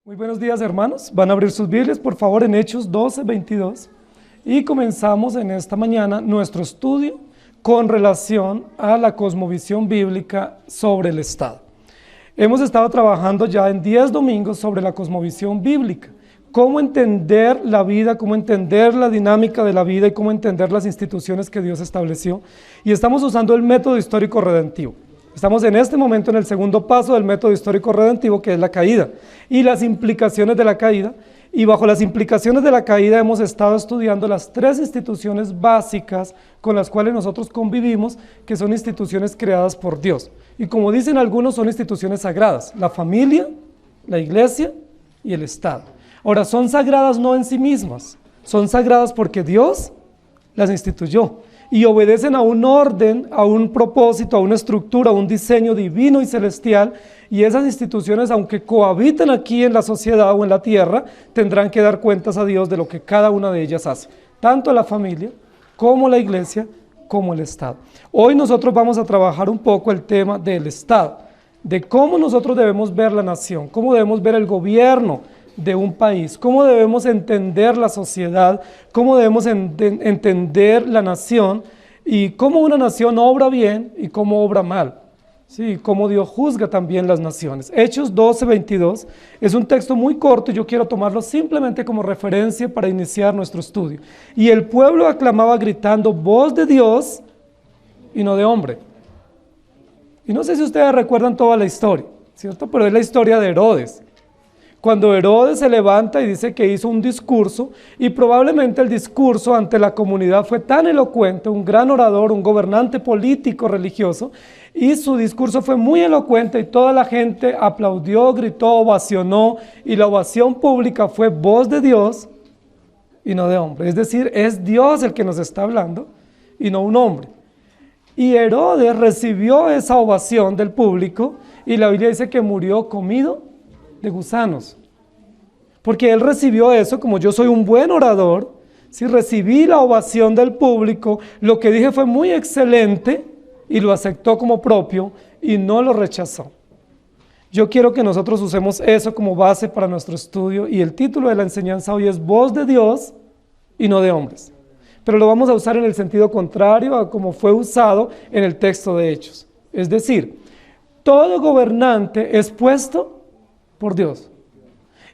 Muy buenos días, hermanos. Van a abrir sus Biblias, por favor, en Hechos 12:22. Y comenzamos en esta mañana nuestro estudio con relación a la cosmovisión bíblica sobre el Estado. Hemos estado trabajando ya en 10 domingos sobre la cosmovisión bíblica. Cómo entender la vida, cómo entender la dinámica de la vida y cómo entender las instituciones que Dios estableció. Y estamos usando el método histórico redentivo. Estamos en este momento en el segundo paso del método histórico redentivo, que es la caída y las implicaciones de la caída. Y bajo las implicaciones de la caída hemos estado estudiando las tres instituciones básicas con las cuales nosotros convivimos, que son instituciones creadas por Dios. Y como dicen algunos, son instituciones sagradas: la familia, la iglesia y el Estado. Ahora, son sagradas no en sí mismas, son sagradas porque Dios las instituyó y obedecen a un orden, a un propósito, a una estructura, a un diseño divino y celestial, y esas instituciones, aunque cohabiten aquí en la sociedad o en la tierra, tendrán que dar cuentas a Dios de lo que cada una de ellas hace, tanto la familia, como la iglesia, como el Estado. Hoy nosotros vamos a trabajar un poco el tema del Estado, de cómo nosotros debemos ver la nación, cómo debemos ver el gobierno de un país, cómo debemos entender la sociedad, cómo debemos entender la nación y cómo una nación obra bien y cómo obra mal, ¿sí? Cómo Dios juzga también las naciones. Hechos 12:22 es un texto muy corto y yo quiero tomarlo simplemente como referencia para iniciar nuestro estudio. Y el pueblo aclamaba gritando: voz de Dios y no de hombre. Y no sé si ustedes recuerdan toda la historia, ¿cierto? Pero es la historia de Herodes. Cuando Herodes se levanta y dice que hizo un discurso, y probablemente el discurso ante la comunidad fue tan elocuente, un gran orador, un gobernante político religioso, y su discurso fue muy elocuente y toda la gente aplaudió, gritó, ovacionó, y la ovación pública fue voz de Dios y no de hombre. Es decir, es Dios el que nos está hablando y no un hombre. Y Herodes recibió esa ovación del público y la Biblia dice que murió comido de gusanos, porque él recibió eso. Como yo soy un buen orador, si recibí la ovación del público, lo que dije fue muy excelente y lo aceptó como propio y no lo rechazó. Yo quiero que nosotros usemos eso como base para nuestro estudio, y el título de la enseñanza hoy es voz de Dios y no de hombres, pero lo vamos a usar en el sentido contrario a como fue usado en el texto de Hechos. Es decir, todo gobernante es puesto por Dios.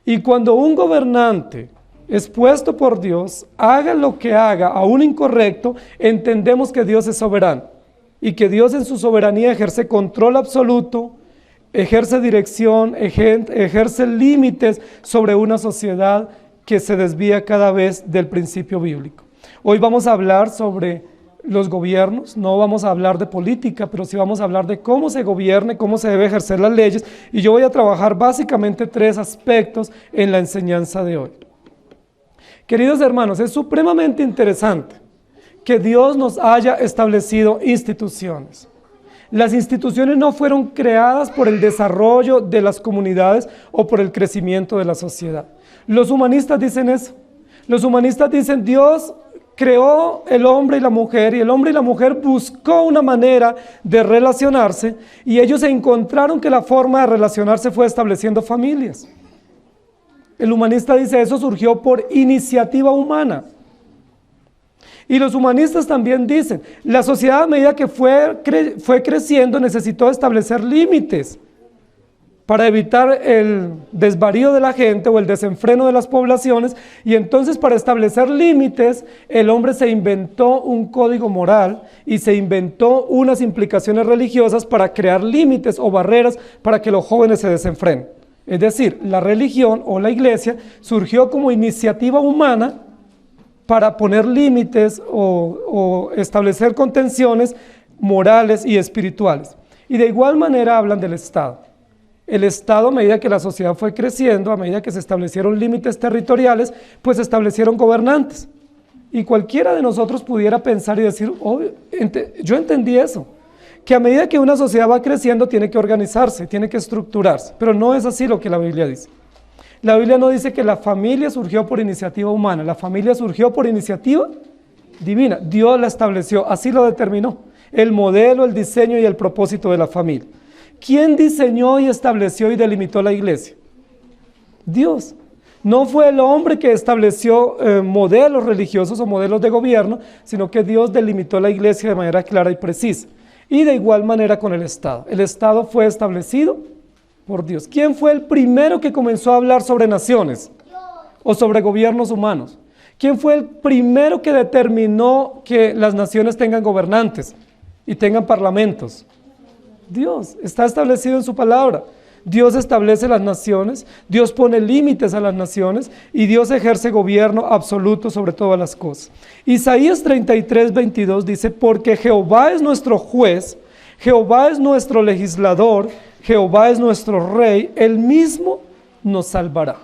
Y cuando un gobernante es puesto por Dios, haga lo que haga, aún incorrecto, entendemos que Dios es soberano y que Dios en su soberanía ejerce control absoluto, ejerce dirección, ejerce límites sobre una sociedad que se desvía cada vez del principio bíblico. Hoy vamos a hablar sobre los gobiernos, no vamos a hablar de política, pero sí vamos a hablar de cómo se gobierne, cómo se debe ejercer las leyes, y yo voy a trabajar básicamente tres aspectos en la enseñanza de hoy. Queridos hermanos, es supremamente interesante que Dios nos haya establecido instituciones. Las instituciones no fueron creadas por el desarrollo de las comunidades o por el crecimiento de la sociedad. Los humanistas dicen eso. Los humanistas dicen: Dios creó el hombre y la mujer, y el hombre y la mujer buscó una manera de relacionarse, y ellos encontraron que la forma de relacionarse fue estableciendo familias. El humanista dice: eso surgió por iniciativa humana. Y los humanistas también dicen: la sociedad, a medida que fue creciendo, necesitó establecer límites para evitar el desvarío de la gente o el desenfreno de las poblaciones, y entonces, para establecer límites, el hombre se inventó un código moral y se inventó unas implicaciones religiosas para crear límites o barreras para que los jóvenes se desenfrenen. Es decir, la religión o la iglesia surgió como iniciativa humana para poner límites o establecer contenciones morales y espirituales. Y de igual manera hablan del Estado. El Estado, a medida que la sociedad fue creciendo, a medida que se establecieron límites territoriales, pues se establecieron gobernantes. Y cualquiera de nosotros pudiera pensar y decir: yo entendí eso, que a medida que una sociedad va creciendo tiene que organizarse, tiene que estructurarse, pero no es así lo que la Biblia dice. La Biblia no dice que la familia surgió por iniciativa humana, la familia surgió por iniciativa divina. Dios la estableció, así lo determinó, el modelo, el diseño y el propósito de la familia. ¿Quién diseñó y estableció y delimitó la iglesia? Dios. No fue el hombre que estableció modelos religiosos o modelos de gobierno, sino que Dios delimitó la iglesia de manera clara y precisa. Y de igual manera con el Estado. El Estado fue establecido por Dios. ¿Quién fue el primero que comenzó a hablar sobre naciones o sobre gobiernos humanos? ¿Quién fue el primero que determinó que las naciones tengan gobernantes y tengan parlamentos? Dios. Está establecido en su palabra. Dios establece las naciones, Dios pone límites a las naciones y Dios ejerce gobierno absoluto sobre todas las cosas. Isaías 33:22 dice, porque Jehová es nuestro juez, Jehová es nuestro legislador, Jehová es nuestro rey, él mismo nos salvará.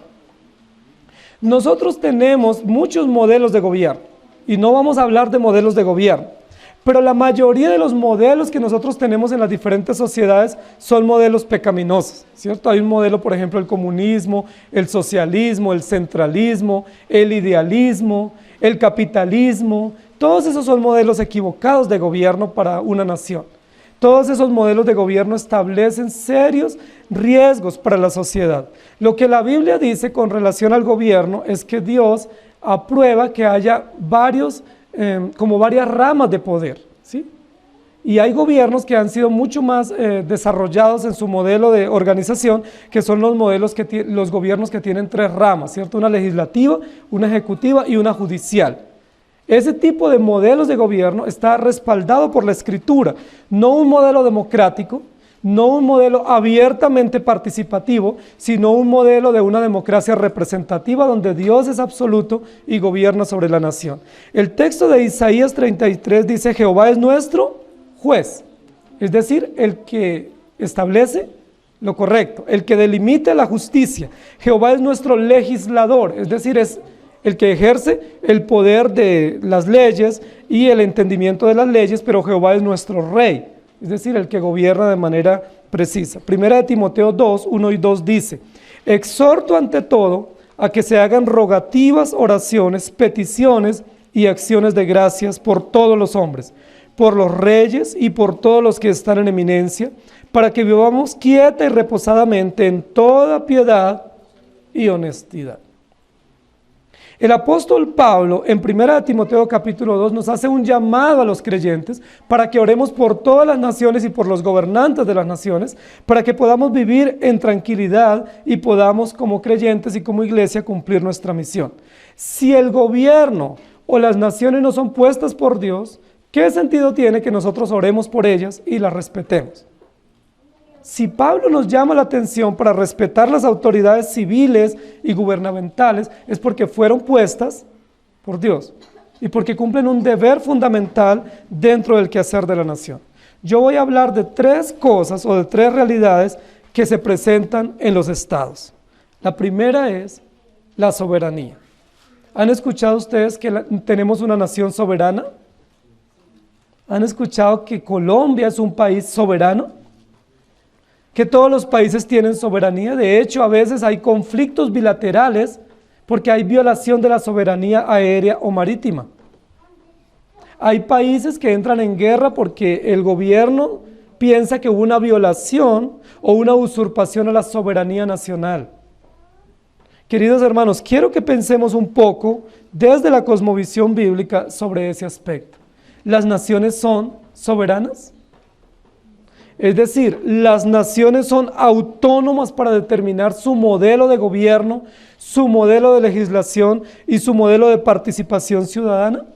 Nosotros tenemos muchos modelos de gobierno y no vamos a hablar de modelos de gobierno. Pero la mayoría de los modelos que nosotros tenemos en las diferentes sociedades son modelos pecaminosos, ¿cierto? Hay un modelo, por ejemplo, el comunismo, el socialismo, el centralismo, el idealismo, el capitalismo. Todos esos son modelos equivocados de gobierno para una nación. Todos esos modelos de gobierno establecen serios riesgos para la sociedad. Lo que la Biblia dice con relación al gobierno es que Dios aprueba que haya varias ramas de poder, ¿sí? Y hay gobiernos que han sido mucho más desarrollados en su modelo de organización, que son los gobiernos que tienen 3 ramas, ¿cierto? Una legislativa, una ejecutiva y una judicial. Ese tipo de modelos de gobierno está respaldado por la Escritura, no un modelo democrático, no un modelo abiertamente participativo, sino un modelo de una democracia representativa donde Dios es absoluto y gobierna sobre la nación. El texto de Isaías 33 dice, Jehová es nuestro juez, es decir, el que establece lo correcto, el que delimita la justicia. Jehová es nuestro legislador, es decir, es el que ejerce el poder de las leyes y el entendimiento de las leyes, pero Jehová es nuestro rey, es decir, el que gobierna de manera precisa. Primera de Timoteo 2, 1 y 2 dice, exhorto ante todo a que se hagan rogativas, oraciones, peticiones y acciones de gracias por todos los hombres, por los reyes y por todos los que están en eminencia, para que vivamos quieta y reposadamente en toda piedad y honestidad. El apóstol Pablo, en 1 Timoteo capítulo 2, nos hace un llamado a los creyentes para que oremos por todas las naciones y por los gobernantes de las naciones, para que podamos vivir en tranquilidad y podamos como creyentes y como iglesia cumplir nuestra misión. Si el gobierno o las naciones no son puestas por Dios, ¿qué sentido tiene que nosotros oremos por ellas y las respetemos? Si Pablo nos llama la atención para respetar las autoridades civiles y gubernamentales, es porque fueron puestas por Dios y porque cumplen un deber fundamental dentro del quehacer de la nación. Yo voy a hablar de 3 cosas o de 3 realidades que se presentan en los estados. La primera es la soberanía. ¿Han escuchado ustedes que tenemos una nación soberana? ¿Han escuchado que Colombia es un país soberano? Que todos los países tienen soberanía. De hecho, a veces hay conflictos bilaterales porque hay violación de la soberanía aérea o marítima. Hay países que entran en guerra porque el gobierno piensa que hubo una violación o una usurpación a la soberanía nacional. Queridos hermanos, quiero que pensemos un poco desde la cosmovisión bíblica sobre ese aspecto. ¿Las naciones son soberanas? Es decir, las naciones son autónomas para determinar su modelo de gobierno, su modelo de legislación y su modelo de participación ciudadana.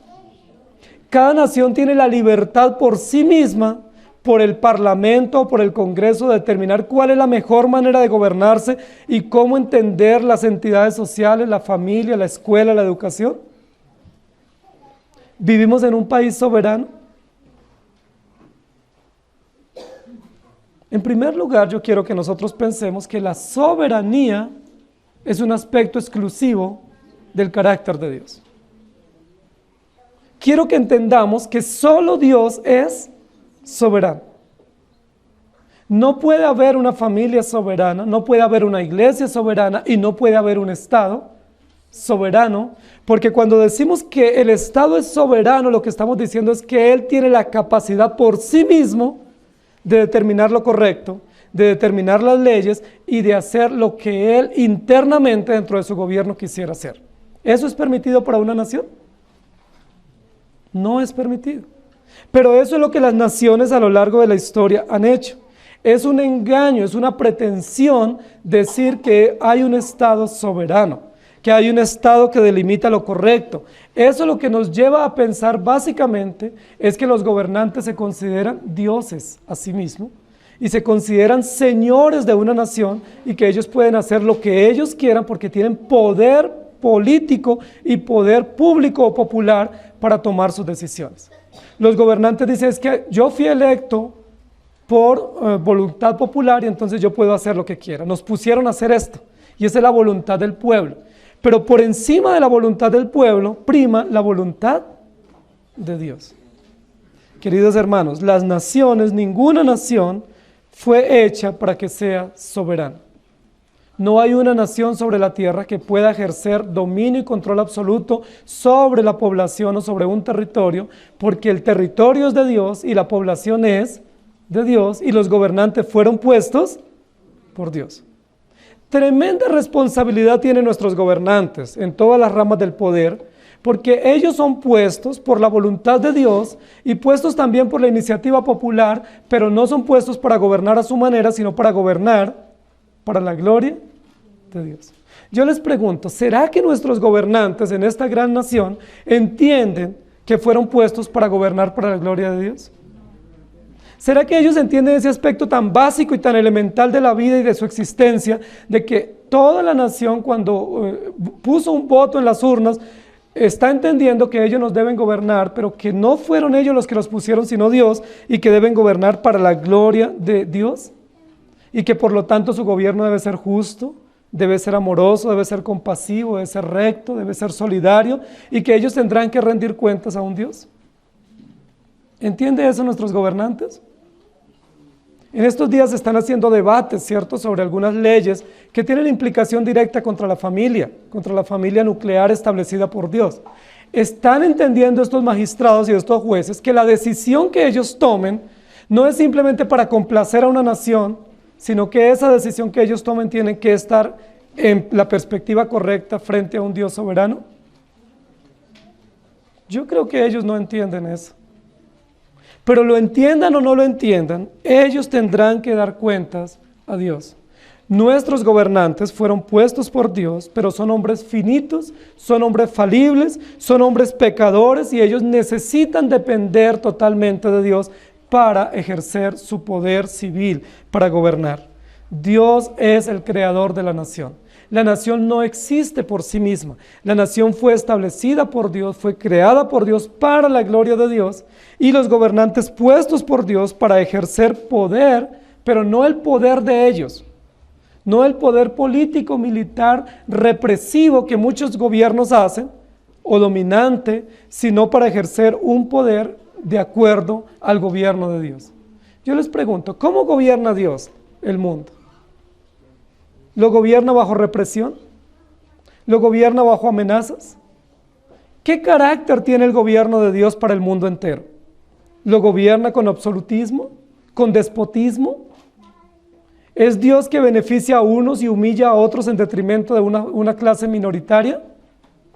Cada nación tiene la libertad por sí misma, por el Parlamento o por el Congreso, de determinar cuál es la mejor manera de gobernarse y cómo entender las entidades sociales, la familia, la escuela, la educación. ¿Vivimos en un país soberano? En primer lugar, yo quiero que nosotros pensemos que la soberanía es un aspecto exclusivo del carácter de Dios. Quiero que entendamos que solo Dios es soberano. No puede haber una familia soberana, no puede haber una iglesia soberana y no puede haber un Estado soberano, porque cuando decimos que el Estado es soberano, lo que estamos diciendo es que Él tiene la capacidad por sí mismo de determinar lo correcto, de determinar las leyes y de hacer lo que él internamente dentro de su gobierno quisiera hacer. ¿Eso es permitido para una nación? No es permitido. Pero eso es lo que las naciones a lo largo de la historia han hecho. Es un engaño, es una pretensión decir que hay un Estado soberano, que hay un Estado que delimita lo correcto. Eso lo que nos lleva a pensar básicamente es que los gobernantes se consideran dioses a sí mismos y se consideran señores de una nación y que ellos pueden hacer lo que ellos quieran porque tienen poder político y poder público o popular para tomar sus decisiones. Los gobernantes dicen, es que yo fui electo por voluntad popular y entonces yo puedo hacer lo que quiera. Nos pusieron a hacer esto y esa es la voluntad del pueblo. Pero por encima de la voluntad del pueblo prima la voluntad de Dios. Queridos hermanos, las naciones, ninguna nación fue hecha para que sea soberana. No hay una nación sobre la tierra que pueda ejercer dominio y control absoluto sobre la población o sobre un territorio, porque el territorio es de Dios y la población es de Dios y los gobernantes fueron puestos por Dios. Tremenda responsabilidad tienen nuestros gobernantes en todas las ramas del poder, porque ellos son puestos por la voluntad de Dios y puestos también por la iniciativa popular, pero no son puestos para gobernar a su manera, sino para gobernar para la gloria de Dios. Yo les pregunto, ¿será que nuestros gobernantes en esta gran nación entienden que fueron puestos para gobernar para la gloria de Dios? ¿Será que ellos entienden ese aspecto tan básico y tan elemental de la vida y de su existencia, de que toda la nación cuando puso un voto en las urnas, está entendiendo que ellos nos deben gobernar, pero que no fueron ellos los que los pusieron, sino Dios, y que deben gobernar para la gloria de Dios? Y que por lo tanto su gobierno debe ser justo, debe ser amoroso, debe ser compasivo, debe ser recto, debe ser solidario, y que ellos tendrán que rendir cuentas a un Dios. ¿Entiende eso nuestros gobernantes? En estos días se están haciendo debates, ¿cierto?, sobre algunas leyes que tienen implicación directa contra la familia nuclear establecida por Dios. Están entendiendo estos magistrados y estos jueces que la decisión que ellos tomen no es simplemente para complacer a una nación, sino que esa decisión que ellos tomen tiene que estar en la perspectiva correcta frente a un Dios soberano. Yo creo que ellos no entienden eso. Pero lo entiendan o no lo entiendan, ellos tendrán que dar cuentas a Dios. Nuestros gobernantes fueron puestos por Dios, pero son hombres finitos, son hombres falibles, son hombres pecadores y ellos necesitan depender totalmente de Dios para ejercer su poder civil, para gobernar. Dios es el creador de la nación. La nación no existe por sí misma. La nación fue establecida por Dios, fue creada por Dios para la gloria de Dios y los gobernantes puestos por Dios para ejercer poder, pero no el poder de ellos, no el poder político, militar, represivo que muchos gobiernos hacen o dominante, sino para ejercer un poder de acuerdo al gobierno de Dios. Yo les pregunto, ¿cómo gobierna Dios el mundo? ¿Lo gobierna bajo represión? ¿Lo gobierna bajo amenazas? ¿Qué carácter tiene el gobierno de Dios para el mundo entero? ¿Lo gobierna con absolutismo? ¿Con despotismo? ¿Es Dios que beneficia a unos y humilla a otros en detrimento de una clase minoritaria?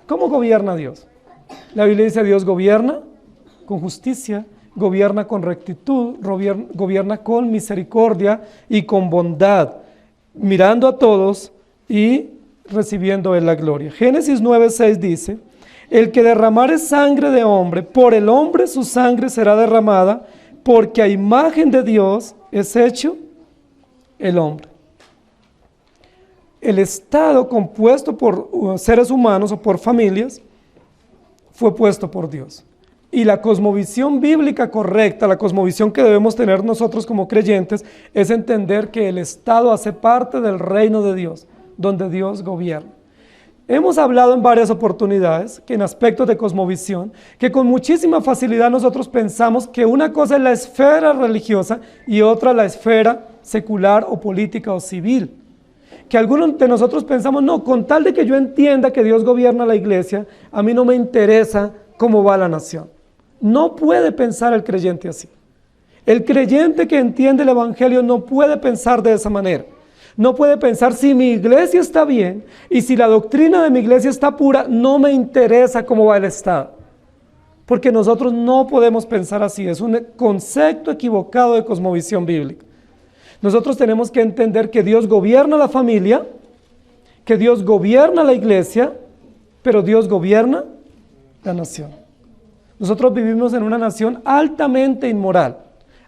¿Cómo gobierna Dios? La Biblia dice Dios gobierna con justicia, gobierna con rectitud, gobierna con misericordia y con bondad, mirando a todos y recibiendo en la gloria. Génesis 9:6 dice, el que derramare sangre de hombre, por el hombre su sangre será derramada, porque a imagen de Dios es hecho el hombre. El Estado compuesto por seres humanos o por familias fue puesto por Dios. Y la cosmovisión bíblica correcta, la cosmovisión que debemos tener nosotros como creyentes, es entender que el Estado hace parte del reino de Dios, donde Dios gobierna. Hemos hablado en varias oportunidades, que en aspectos de cosmovisión, que con muchísima facilidad nosotros pensamos que una cosa es la esfera religiosa y otra la esfera secular o política o civil. Que algunos de nosotros pensamos, no, con tal de que yo entienda que Dios gobierna la iglesia, a mí no me interesa cómo va la nación. No puede pensar el creyente así. El creyente que entiende el Evangelio no puede pensar de esa manera. No puede pensar, si mi iglesia está bien y si la doctrina de mi iglesia está pura, no me interesa cómo va el Estado. Porque nosotros no podemos pensar así, es un concepto equivocado de cosmovisión bíblica. Nosotros tenemos que entender que Dios gobierna la familia, que Dios gobierna la iglesia, pero Dios gobierna la nación. Nosotros vivimos en una nación altamente inmoral,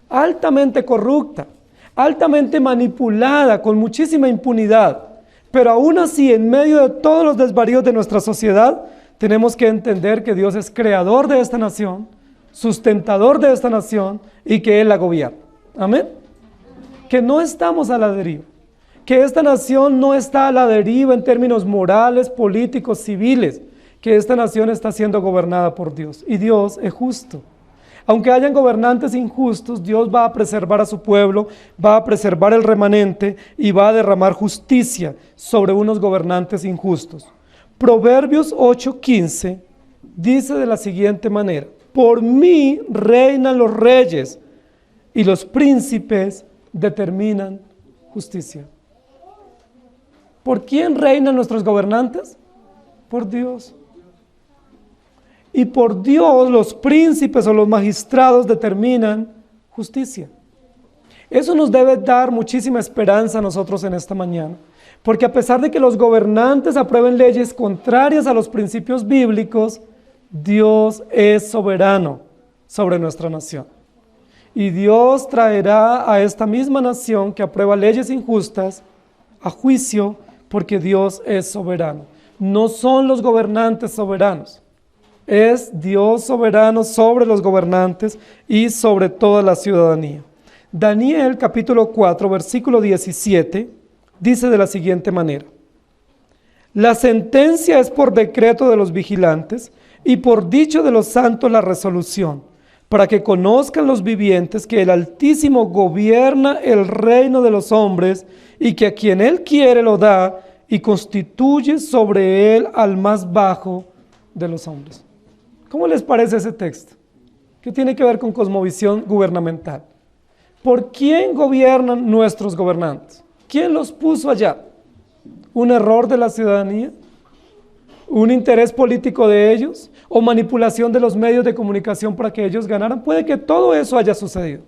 altamente corrupta, altamente manipulada, con muchísima impunidad, pero aún así, en medio de todos los desvaríos de nuestra sociedad, tenemos que entender que Dios es creador de esta nación, sustentador de esta nación y que Él la gobierna. Amén. Que no estamos a la deriva, que esta nación no está a la deriva en términos morales, políticos, civiles, que esta nación está siendo gobernada por Dios y Dios es justo. Aunque hayan gobernantes injustos, Dios va a preservar a su pueblo, va a preservar el remanente y va a derramar justicia sobre unos gobernantes injustos. Proverbios 8:15 dice de la siguiente manera: por mí reinan los reyes y los príncipes determinan justicia. ¿Por quién reinan nuestros gobernantes? Por Dios. Y por Dios los príncipes o los magistrados determinan justicia. Eso nos debe dar muchísima esperanza a nosotros en esta mañana. Porque a pesar de que los gobernantes aprueben leyes contrarias a los principios bíblicos, Dios es soberano sobre nuestra nación. Y Dios traerá a esta misma nación que aprueba leyes injustas a juicio, porque Dios es soberano. No son los gobernantes soberanos. Es Dios soberano sobre los gobernantes y sobre toda la ciudadanía. Daniel capítulo 4 versículo 17 dice de la siguiente manera: la sentencia es por decreto de los vigilantes y por dicho de los santos la resolución, para que conozcan los vivientes que el Altísimo gobierna el reino de los hombres y que a quien Él quiere lo da y constituye sobre él al más bajo de los hombres. ¿Cómo les parece ese texto? ¿Qué tiene que ver con cosmovisión gubernamental? ¿Por quién gobiernan nuestros gobernantes? ¿Quién los puso allá? ¿Un error de la ciudadanía? ¿Un interés político de ellos? ¿O manipulación de los medios de comunicación para que ellos ganaran? Puede que todo eso haya sucedido.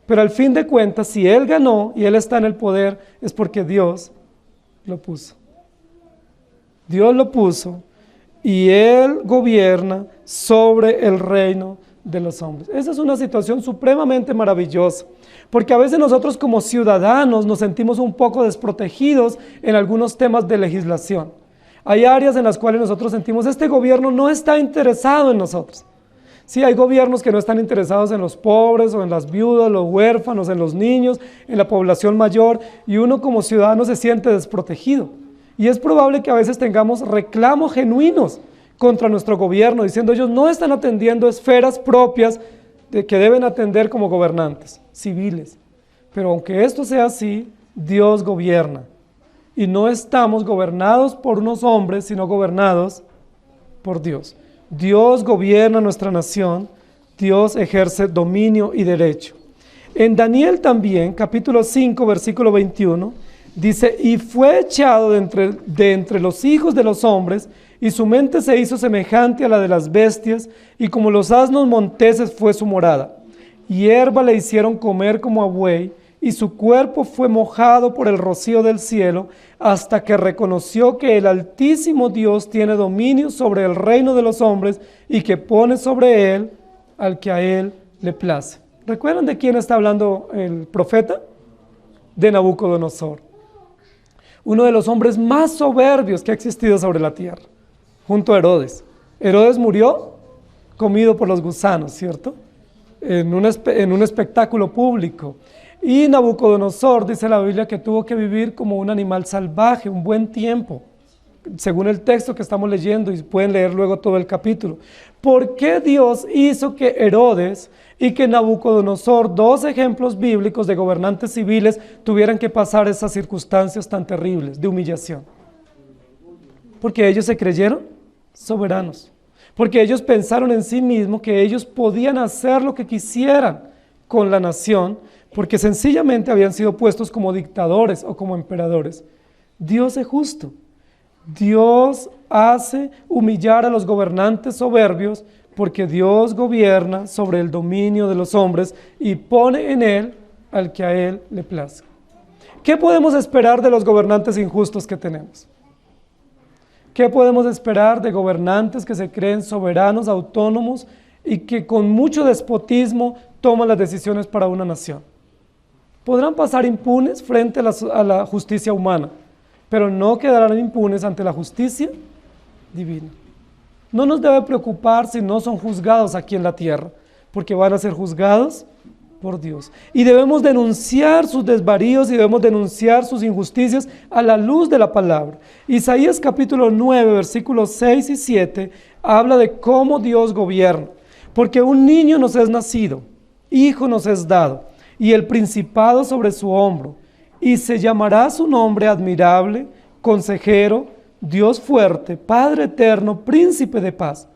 Pero al fin de cuentas, si él ganó y él está en el poder, es porque Dios lo puso. Dios lo puso y él gobierna sobre el reino de los hombres. Esa es una situación supremamente maravillosa, porque a veces nosotros como ciudadanos nos sentimos un poco desprotegidos en algunos temas de legislación. Hay áreas en las cuales nosotros sentimos, este gobierno no está interesado en nosotros. Sí, hay gobiernos que no están interesados en los pobres o en las viudas, los huérfanos, en los niños, en la población mayor, y uno como ciudadano se siente desprotegido. Y es probable que a veces tengamos reclamos genuinos contra nuestro gobierno, diciendo ellos no están atendiendo esferas propias de que deben atender como gobernantes civiles. Pero aunque esto sea así, Dios gobierna. Y no estamos gobernados por unos hombres, sino gobernados por Dios. Dios gobierna nuestra nación, Dios ejerce dominio y derecho. En Daniel también, capítulo 5, versículo 21, dice: y fue echado de entre los hijos de los hombres, y su mente se hizo semejante a la de las bestias, y como los asnos monteses fue su morada. Hierba le hicieron comer como a buey, y su cuerpo fue mojado por el rocío del cielo, hasta que reconoció que el Altísimo Dios tiene dominio sobre el reino de los hombres, y que pone sobre él al que a él le place. ¿Recuerdan de quién está hablando el profeta? De Nabucodonosor, uno de los hombres más soberbios que ha existido sobre la tierra, junto a Herodes. Herodes murió comido por los gusanos, ¿cierto? En un espectáculo público. Y Nabucodonosor, dice la Biblia, que tuvo que vivir como un animal salvaje un buen tiempo, según el texto que estamos leyendo, y pueden leer luego todo el capítulo. ¿Por qué Dios hizo que Herodes y que Nabucodonosor, dos ejemplos bíblicos de gobernantes civiles, tuvieran que pasar esas circunstancias tan terribles de humillación? Porque ellos se creyeron soberanos, porque ellos pensaron en sí mismos que ellos podían hacer lo que quisieran con la nación, porque sencillamente habían sido puestos como dictadores o como emperadores. Dios es justo. Dios hace humillar a los gobernantes soberbios porque Dios gobierna sobre el dominio de los hombres y pone en él al que a él le plazca. ¿Qué podemos esperar de los gobernantes injustos que tenemos? ¿Qué podemos esperar de gobernantes que se creen soberanos, autónomos y que con mucho despotismo toman las decisiones para una nación? Podrán pasar impunes frente a la justicia humana, pero no quedarán impunes ante la justicia divina. No nos debe preocupar si no son juzgados aquí en la tierra, porque van a ser juzgados por Dios. Y debemos denunciar sus desvaríos y debemos denunciar sus injusticias a la luz de la palabra. Isaías capítulo 9, versículos 6 y 7, habla de cómo Dios gobierna. Porque un niño nos es nacido, hijo nos es dado, y el principado sobre su hombro, y se llamará su nombre admirable, consejero, Dios fuerte, Padre eterno, príncipe de paz.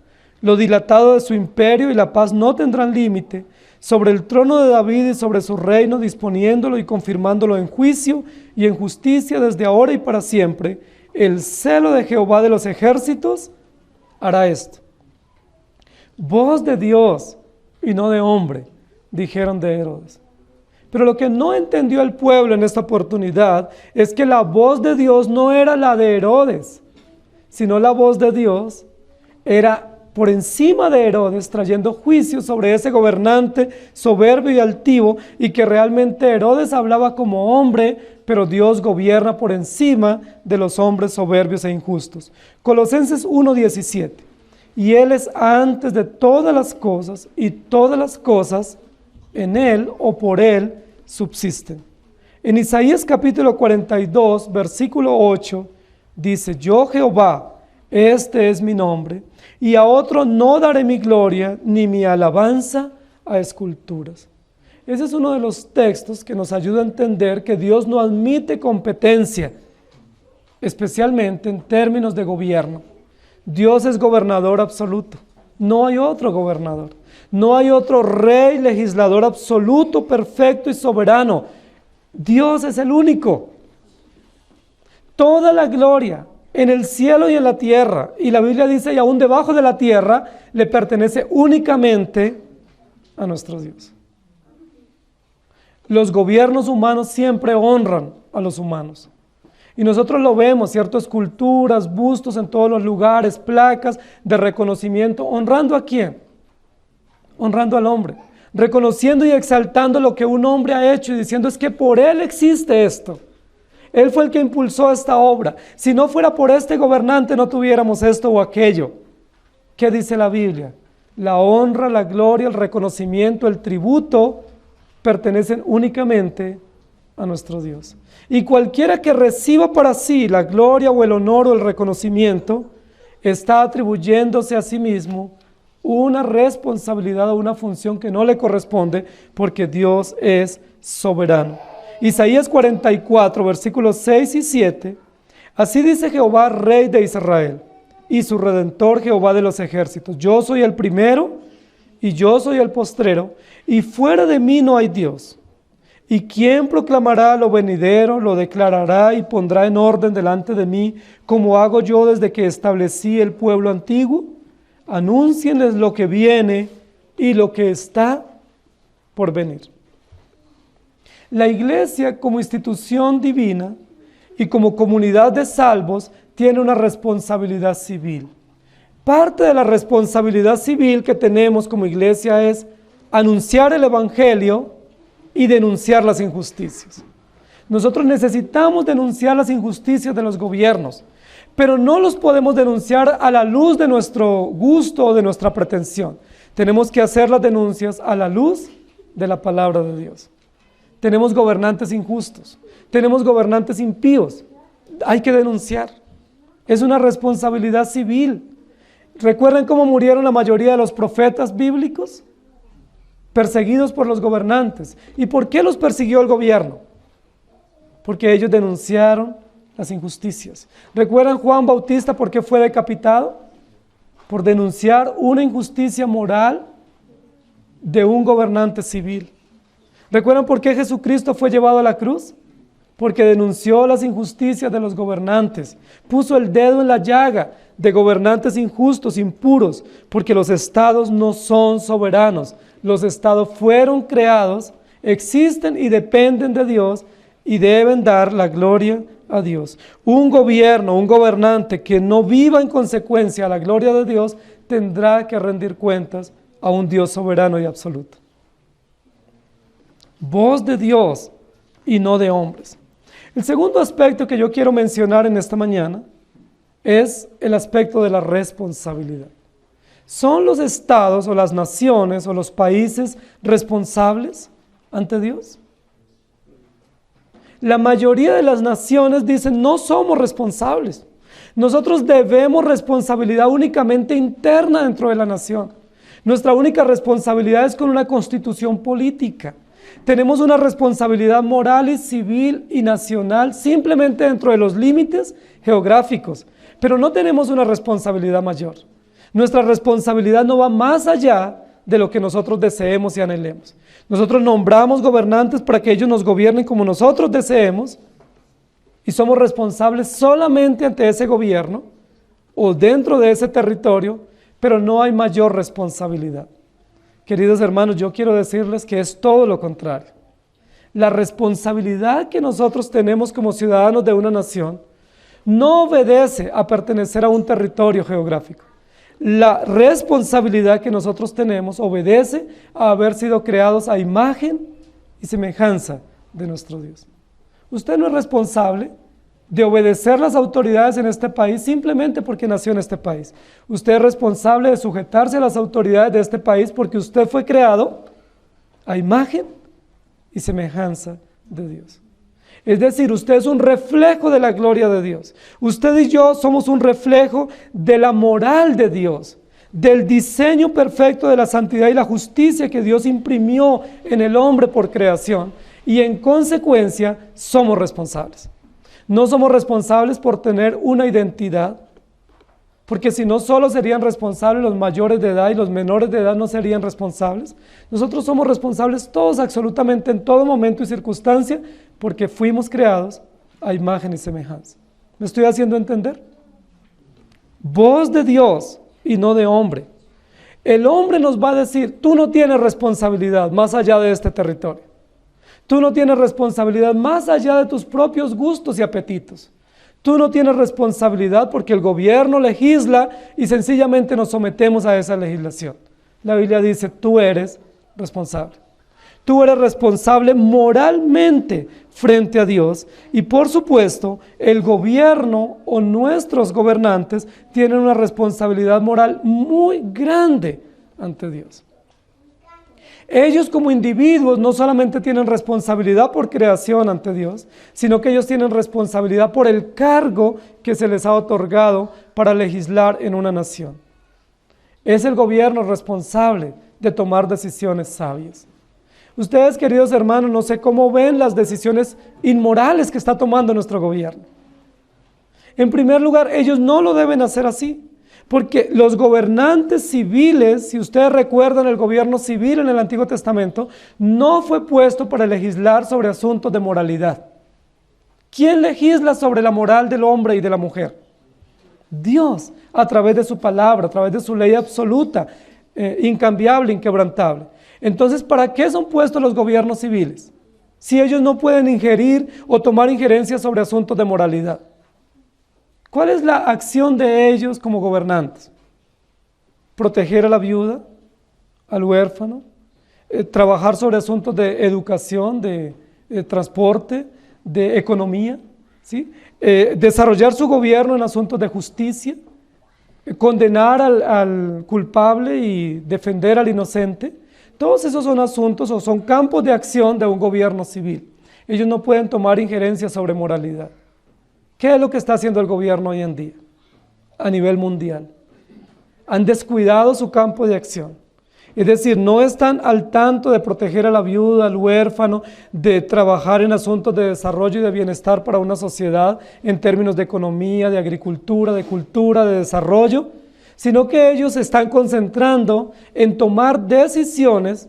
Lo dilatado de su imperio y la paz no tendrán límite, sobre el trono de David y sobre su reino, disponiéndolo y confirmándolo en juicio y en justicia desde ahora y para siempre. El celo de Jehová de los ejércitos hará esto. Voz de Dios y no de hombre, dijeron de Herodes. Pero lo que no entendió el pueblo en esta oportunidad es que la voz de Dios no era la de Herodes, sino la voz de Dios era por encima de Herodes, trayendo juicio sobre ese gobernante soberbio y altivo, y que realmente Herodes hablaba como hombre, pero Dios gobierna por encima de los hombres soberbios e injustos. Colosenses 1:17. Y Él es antes de todas las cosas, y todas las cosas en Él o por Él subsisten. En Isaías capítulo 42, versículo 8, dice: Yo Jehová, este es mi nombre, y a otro no daré mi gloria, ni mi alabanza a esculturas. Ese es uno de los textos que nos ayuda a entender que Dios no admite competencia, especialmente en términos de gobierno. Dios es gobernador absoluto, no hay otro gobernador, no hay otro rey legislador absoluto, perfecto y soberano. Dios es el único. Toda la gloria en el cielo y en la tierra, y la Biblia dice, y aún debajo de la tierra, le pertenece únicamente a nuestro Dios. Los gobiernos humanos siempre honran a los humanos. Y nosotros lo vemos, ¿cierto? Esculturas, bustos en todos los lugares, placas de reconocimiento. ¿Honrando a quién? Honrando al hombre. Reconociendo y exaltando lo que un hombre ha hecho y diciendo, es que por él existe esto. Él fue el que impulsó esta obra. Si no fuera por este gobernante, no tuviéramos esto o aquello. ¿Qué dice la Biblia? La honra, la gloria, el reconocimiento, el tributo pertenecen únicamente a nuestro Dios. Y cualquiera que reciba para sí la gloria o el honor o el reconocimiento, está atribuyéndose a sí mismo una responsabilidad o una función que no le corresponde, porque Dios es soberano. Isaías 44, versículos 6 y 7, así dice Jehová, Rey de Israel, y su Redentor, Jehová de los ejércitos: yo soy el primero, y yo soy el postrero, y fuera de mí no hay Dios. ¿Y quién proclamará lo venidero, lo declarará y pondrá en orden delante de mí, como hago yo desde que establecí el pueblo antiguo? Anúncienles lo que viene y lo que está por venir. La iglesia, como institución divina y como comunidad de salvos, tiene una responsabilidad civil. Parte de la responsabilidad civil que tenemos como iglesia es anunciar el evangelio y denunciar las injusticias. Nosotros necesitamos denunciar las injusticias de los gobiernos, pero no los podemos denunciar a la luz de nuestro gusto o de nuestra pretensión. Tenemos que hacer las denuncias a la luz de la palabra de Dios. Tenemos gobernantes injustos, tenemos gobernantes impíos, hay que denunciar. Es una responsabilidad civil. ¿Recuerdan cómo murieron la mayoría de los profetas bíblicos? Perseguidos por los gobernantes. ¿Y por qué los persiguió el gobierno? Porque ellos denunciaron las injusticias. ¿Recuerdan Juan Bautista por qué fue decapitado? Por denunciar una injusticia moral de un gobernante civil. ¿Recuerdan por qué Jesucristo fue llevado a la cruz? Porque denunció las injusticias de los gobernantes, puso el dedo en la llaga de gobernantes injustos, impuros, porque los estados no son soberanos, los estados fueron creados, existen y dependen de Dios y deben dar la gloria a Dios. Un gobierno, un gobernante que no viva en consecuencia a la gloria de Dios, tendrá que rendir cuentas a un Dios soberano y absoluto. Voz de Dios y no de hombres. El segundo aspecto que yo quiero mencionar en esta mañana es el aspecto de la responsabilidad. ¿Son los estados o las naciones o los países responsables ante Dios? La mayoría de las naciones dicen no somos responsables. Nosotros debemos responsabilidad únicamente interna dentro de la nación. Nuestra única responsabilidad es con una constitución política. Tenemos una responsabilidad moral y civil y nacional simplemente dentro de los límites geográficos, pero no tenemos una responsabilidad mayor. Nuestra responsabilidad no va más allá de lo que nosotros deseemos y anhelemos. Nosotros nombramos gobernantes para que ellos nos gobiernen como nosotros deseemos y somos responsables solamente ante ese gobierno o dentro de ese territorio, pero no hay mayor responsabilidad. Queridos hermanos, yo quiero decirles que es todo lo contrario. La responsabilidad que nosotros tenemos como ciudadanos de una nación no obedece a pertenecer a un territorio geográfico. La responsabilidad que nosotros tenemos obedece a haber sido creados a imagen y semejanza de nuestro Dios. Usted no es responsable de obedecer las autoridades en este país simplemente porque nació en este país. Usted es responsable de sujetarse a las autoridades de este país porque usted fue creado a imagen y semejanza de Dios. Es decir, usted es un reflejo de la gloria de Dios. Usted y yo somos un reflejo de la moral de Dios, del diseño perfecto de la santidad y la justicia que Dios imprimió en el hombre por creación. Y en consecuencia, somos responsables. No somos responsables por tener una identidad, porque si no solo serían responsables los mayores de edad y los menores de edad no serían responsables. Nosotros somos responsables todos absolutamente en todo momento y circunstancia porque fuimos creados a imagen y semejanza. ¿Me estoy haciendo entender? Voz de Dios y no de hombre. El hombre nos va a decir, tú no tienes responsabilidad más allá de este territorio. Tú no tienes responsabilidad más allá de tus propios gustos y apetitos. Tú no tienes responsabilidad porque el gobierno legisla y sencillamente nos sometemos a esa legislación. La Biblia dice, tú eres responsable. Tú eres responsable moralmente frente a Dios y por supuesto el gobierno o nuestros gobernantes tienen una responsabilidad moral muy grande ante Dios. Ellos como individuos no solamente tienen responsabilidad por creación ante Dios, sino que ellos tienen responsabilidad por el cargo que se les ha otorgado para legislar en una nación. Es el gobierno responsable de tomar decisiones sabias. Ustedes, queridos hermanos, no sé cómo ven las decisiones inmorales que está tomando nuestro gobierno. En primer lugar, ellos no lo deben hacer así. Porque los gobernantes civiles, si ustedes recuerdan el gobierno civil en el Antiguo Testamento, no fue puesto para legislar sobre asuntos de moralidad. ¿Quién legisla sobre la moral del hombre y de la mujer? Dios, a través de su palabra, a través de su ley absoluta, incambiable, inquebrantable. Entonces, ¿para qué son puestos los gobiernos civiles? Si ellos no pueden ingerir o tomar injerencia sobre asuntos de moralidad. ¿Cuál es la acción de ellos como gobernantes? Proteger a la viuda, al huérfano, trabajar sobre asuntos de educación, de transporte, de economía, ¿sí? Desarrollar su gobierno en asuntos de justicia, condenar al culpable y defender al inocente. Todos esos son asuntos o son campos de acción de un gobierno civil. Ellos no pueden tomar injerencia sobre moralidad. ¿Qué es lo que está haciendo el gobierno hoy en día a nivel mundial? Han descuidado su campo de acción. Es decir, no están al tanto de proteger a la viuda, al huérfano, de trabajar en asuntos de desarrollo y de bienestar para una sociedad en términos de economía, de agricultura, de cultura, de desarrollo, sino que ellos se están concentrando en tomar decisiones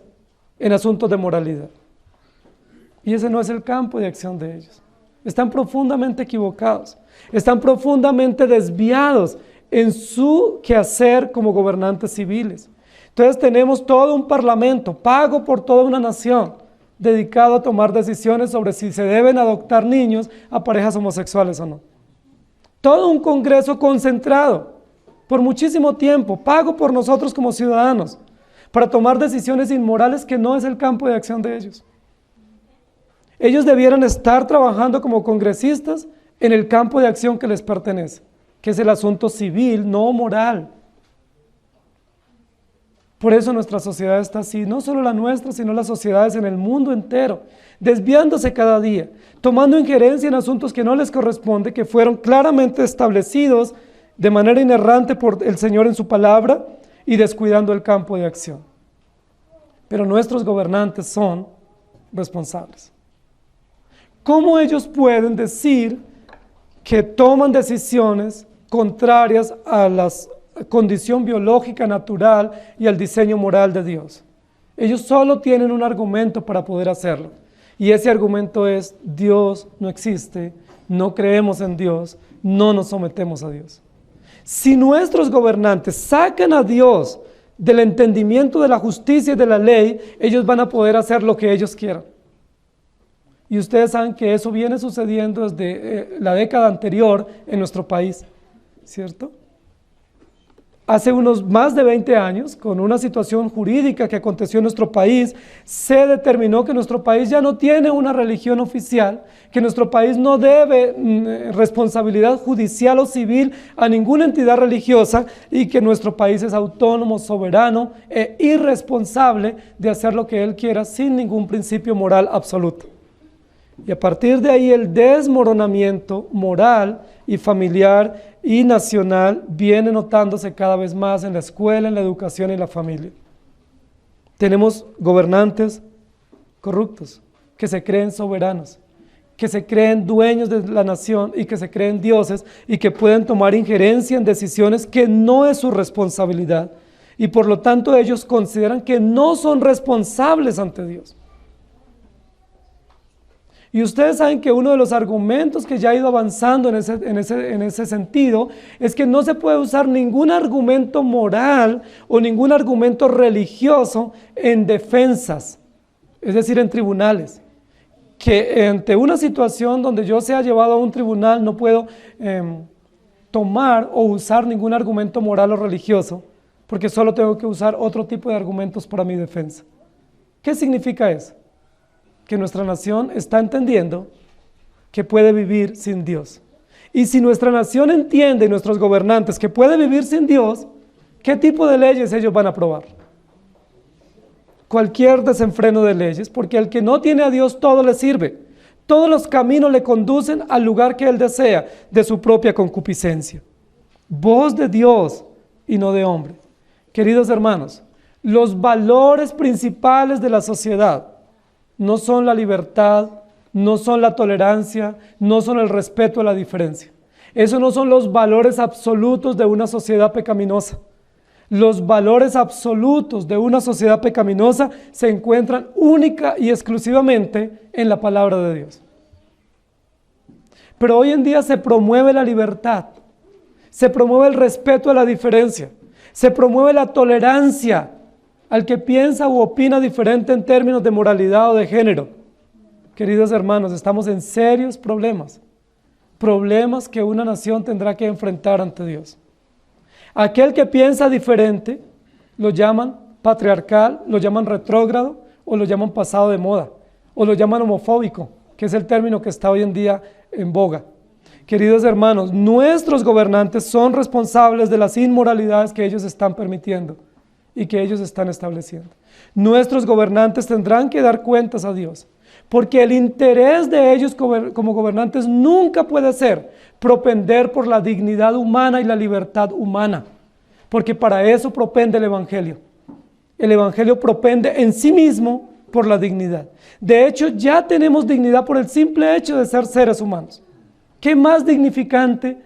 en asuntos de moralidad. Y ese no es el campo de acción de ellos. Están profundamente equivocados, están profundamente desviados en su quehacer como gobernantes civiles. Entonces tenemos todo un parlamento, pago por toda una nación, dedicado a tomar decisiones sobre si se deben adoptar niños a parejas homosexuales o no. Todo un congreso concentrado por muchísimo tiempo, pago por nosotros como ciudadanos, para tomar decisiones inmorales que no es el campo de acción de ellos. Ellos debieran estar trabajando como congresistas en el campo de acción que les pertenece, que es el asunto civil, no moral. Por eso nuestra sociedad está así, no solo la nuestra, sino las sociedades en el mundo entero, desviándose cada día, tomando injerencia en asuntos que no les corresponde, que fueron claramente establecidos de manera inerrante por el Señor en su palabra y descuidando el campo de acción. Pero nuestros gobernantes son responsables. ¿Cómo ellos pueden decir que toman decisiones contrarias a la condición biológica natural y al diseño moral de Dios? Ellos solo tienen un argumento para poder hacerlo, y ese argumento es: Dios no existe, no creemos en Dios, no nos sometemos a Dios. Si nuestros gobernantes sacan a Dios del entendimiento de la justicia y de la ley, ellos van a poder hacer lo que ellos quieran. Y ustedes saben que eso viene sucediendo desde la década anterior en nuestro país, ¿cierto? Hace unos más de 20 años, con una situación jurídica que aconteció en nuestro país, se determinó que nuestro país ya no tiene una religión oficial, que nuestro país no debe responsabilidad judicial o civil a ninguna entidad religiosa y que nuestro país es autónomo, soberano e irresponsable de hacer lo que él quiera sin ningún principio moral absoluto. Y a partir de ahí el desmoronamiento moral y familiar y nacional viene notándose cada vez más en la escuela, en la educación y en la familia. Tenemos gobernantes corruptos, que se creen soberanos, que se creen dueños de la nación y que se creen dioses y que pueden tomar injerencia en decisiones que no es su responsabilidad. Y por lo tanto ellos consideran que no son responsables ante Dios. Y ustedes saben que uno de los argumentos que ya ha ido avanzando en ese sentido es que no se puede usar ningún argumento moral o ningún argumento religioso en defensas, es decir, en tribunales. Que ante una situación donde yo sea llevado a un tribunal no puedo tomar o usar ningún argumento moral o religioso, porque solo tengo que usar otro tipo de argumentos para mi defensa. ¿Qué significa eso? Que nuestra nación está entendiendo que puede vivir sin Dios. Y si nuestra nación entiende y nuestros gobernantes que puede vivir sin Dios, ¿qué tipo de leyes ellos van a aprobar? Cualquier desenfreno de leyes, porque al que no tiene a Dios todo le sirve. Todos los caminos le conducen al lugar que él desea, de su propia concupiscencia. Voz de Dios y no de hombre. Queridos hermanos, los valores principales de la sociedad no son la libertad, no son la tolerancia, no son el respeto a la diferencia. Esos no son los valores absolutos de una sociedad pecaminosa. Los valores absolutos de una sociedad pecaminosa se encuentran única y exclusivamente en la palabra de Dios. Pero hoy en día se promueve la libertad, se promueve el respeto a la diferencia, se promueve la tolerancia al que piensa u opina diferente en términos de moralidad o de género. Queridos hermanos, estamos en serios problemas, problemas que una nación tendrá que enfrentar ante Dios. Aquel que piensa diferente lo llaman patriarcal, lo llaman retrógrado o lo llaman pasado de moda o lo llaman homofóbico, que es el término que está hoy en día en boga. Queridos hermanos, nuestros gobernantes son responsables de las inmoralidades que ellos están permitiendo y que ellos están estableciendo. Nuestros gobernantes tendrán que dar cuentas a Dios, porque el interés de ellos como gobernantes nunca puede ser propender por la dignidad humana y la libertad humana, porque para eso propende el Evangelio. El Evangelio propende en sí mismo por la dignidad. De hecho, ya tenemos dignidad por el simple hecho de ser seres humanos. ¿Qué más dignificante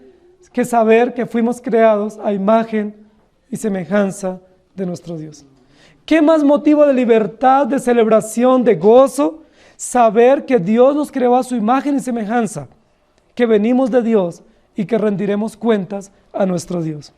que saber que fuimos creados a imagen y semejanza de nuestro Dios? ¿Qué más motivo de libertad, de celebración, de gozo, saber que Dios nos creó a su imagen y semejanza, que venimos de Dios y que rendiremos cuentas a nuestro Dios.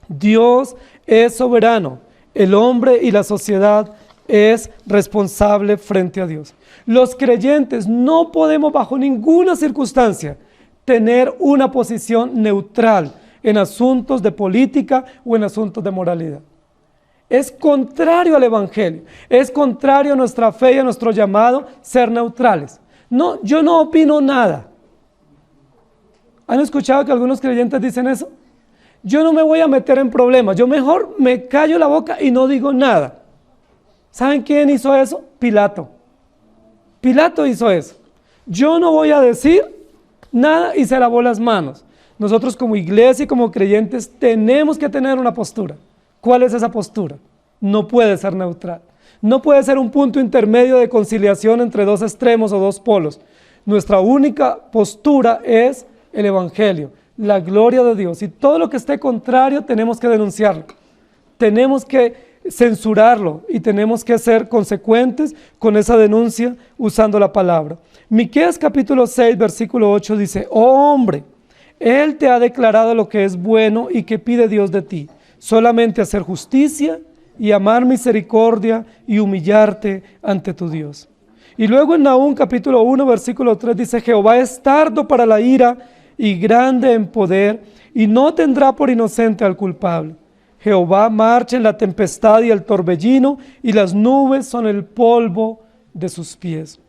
Dios es soberano, el hombre y la sociedad es responsable frente a Dios. Los creyentes no podemos bajo ninguna circunstancia tener una posición neutral en asuntos de política o en asuntos de moralidad. Es contrario al Evangelio, es contrario a nuestra fe y a nuestro llamado ser neutrales. No, yo no opino nada. ¿Han escuchado que algunos creyentes dicen eso? Yo no me voy a meter en problemas, yo mejor me callo la boca y no digo nada. ¿Saben quién hizo eso? Pilato. Pilato hizo eso. Yo no voy a decir nada y se lavó las manos. Nosotros como iglesia y como creyentes tenemos que tener una postura. ¿Cuál es esa postura? No puede ser neutral. No puede ser un punto intermedio de conciliación entre dos extremos o dos polos. Nuestra única postura es el Evangelio, la gloria de Dios. Y todo lo que esté contrario tenemos que denunciarlo. Tenemos que censurarlo y tenemos que ser consecuentes con esa denuncia usando la palabra. Miqueas capítulo 6, versículo 8 dice: oh hombre, Él te ha declarado lo que es bueno y que pide Dios de ti, solamente hacer justicia y amar misericordia y humillarte ante tu Dios. Y luego en Nahum capítulo 1, versículo 3 dice: Jehová es tardo para la ira y grande en poder, y no tendrá por inocente al culpable. Jehová marcha en la tempestad y el torbellino, y las nubes son el polvo de sus pies.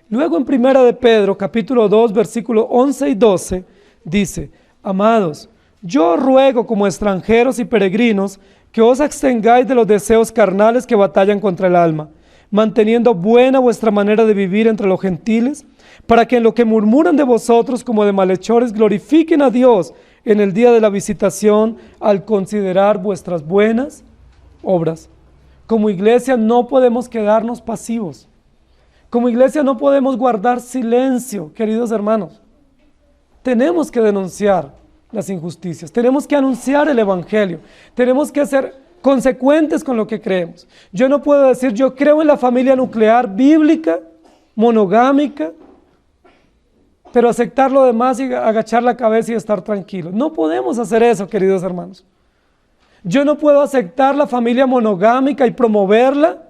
Luego en Primera de Pedro, capítulo 2, versículos 11 y 12, dice: amados, yo ruego como extranjeros y peregrinos que os abstengáis de los deseos carnales que batallan contra el alma, manteniendo buena vuestra manera de vivir entre los gentiles, para que en lo que murmuran de vosotros como de malhechores glorifiquen a Dios en el día de la visitación al considerar vuestras buenas obras. Como iglesia no podemos quedarnos pasivos. Como iglesia no podemos guardar silencio, queridos hermanos. Tenemos que denunciar las injusticias, tenemos que anunciar el Evangelio, tenemos que ser consecuentes con lo que creemos. Yo no puedo decir, yo creo en la familia nuclear bíblica, monogámica, pero aceptar lo demás y agachar la cabeza y estar tranquilo. No podemos hacer eso, queridos hermanos. Yo no puedo aceptar la familia monogámica y promoverla,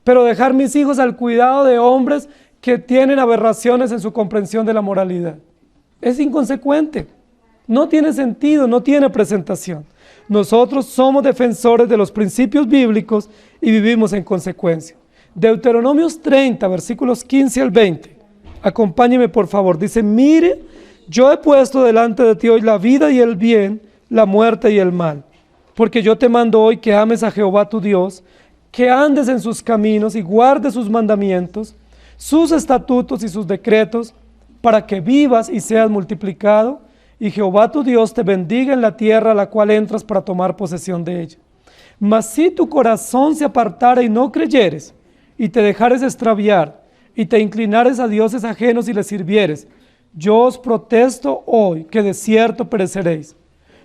pero dejar mis hijos al cuidado de hombres que tienen aberraciones en su comprensión de la moralidad. Es inconsecuente, no tiene sentido, no tiene presentación. Nosotros somos defensores de los principios bíblicos y vivimos en consecuencia. Deuteronomios 30, versículos 15 al 20. Acompáñeme por favor. Dice: mire, yo he puesto delante de ti hoy la vida y el bien, la muerte y el mal. Porque yo te mando hoy que ames a Jehová tu Dios, que andes en sus caminos y guardes sus mandamientos, sus estatutos y sus decretos, para que vivas y seas multiplicado, y Jehová tu Dios te bendiga en la tierra a la cual entras para tomar posesión de ella. Mas si tu corazón se apartare y no creyeres, y te dejares extraviar, y te inclinares a dioses ajenos y les sirvieres, yo os protesto hoy que de cierto pereceréis.